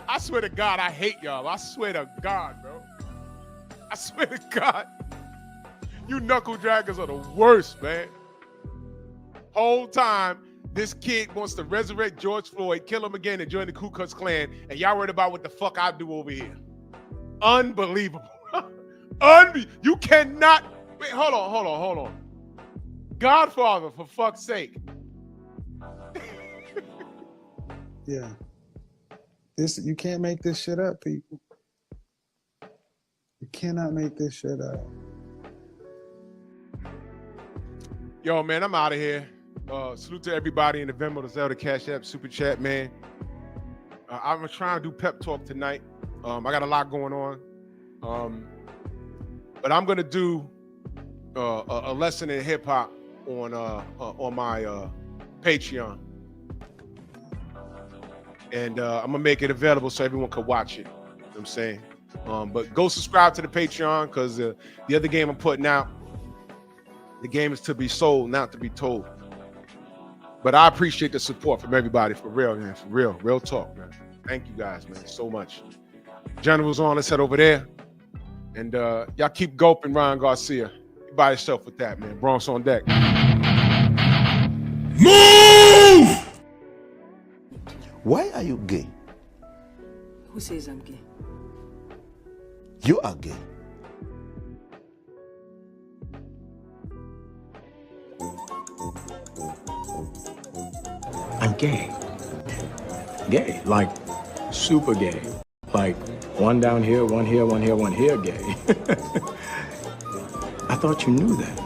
I swear to God, I hate y'all. I swear to God, bro. I swear to God. You knuckle draggers are the worst, man. Whole time, this kid wants to resurrect George Floyd, kill him again, and join the Ku Klux Klan, and y'all worried about what the fuck I do over here. Unbelievable. You cannot. Wait, hold on. Godfather, for fuck's sake. Yeah. You can't make this shit up, people. You cannot make this shit up. Yo, man, I'm out of here. Salute to everybody in the Venmo, the Zelda, Cash App, Super Chat, man. I'm trying to do pep talk tonight. I got a lot going on. But I'm gonna do a lesson in hip hop on my Patreon, and I'm gonna make it available so everyone can watch it. You know what I'm saying, but go subscribe to the Patreon because the other game I'm putting out, the game is to be sold, not to be told. But I appreciate the support from everybody, for real, man, for real talk, man. Thank you guys, man, so much. General's on. Let's head over there. And y'all keep gulping Ryan Garcia. You by yourself with that, man. Bronx on deck. Move! Why are you gay? Who says I'm gay? You are gay. I'm gay. Gay, like super gay. Like one down here, one here, one here, one here gay. I thought you knew that.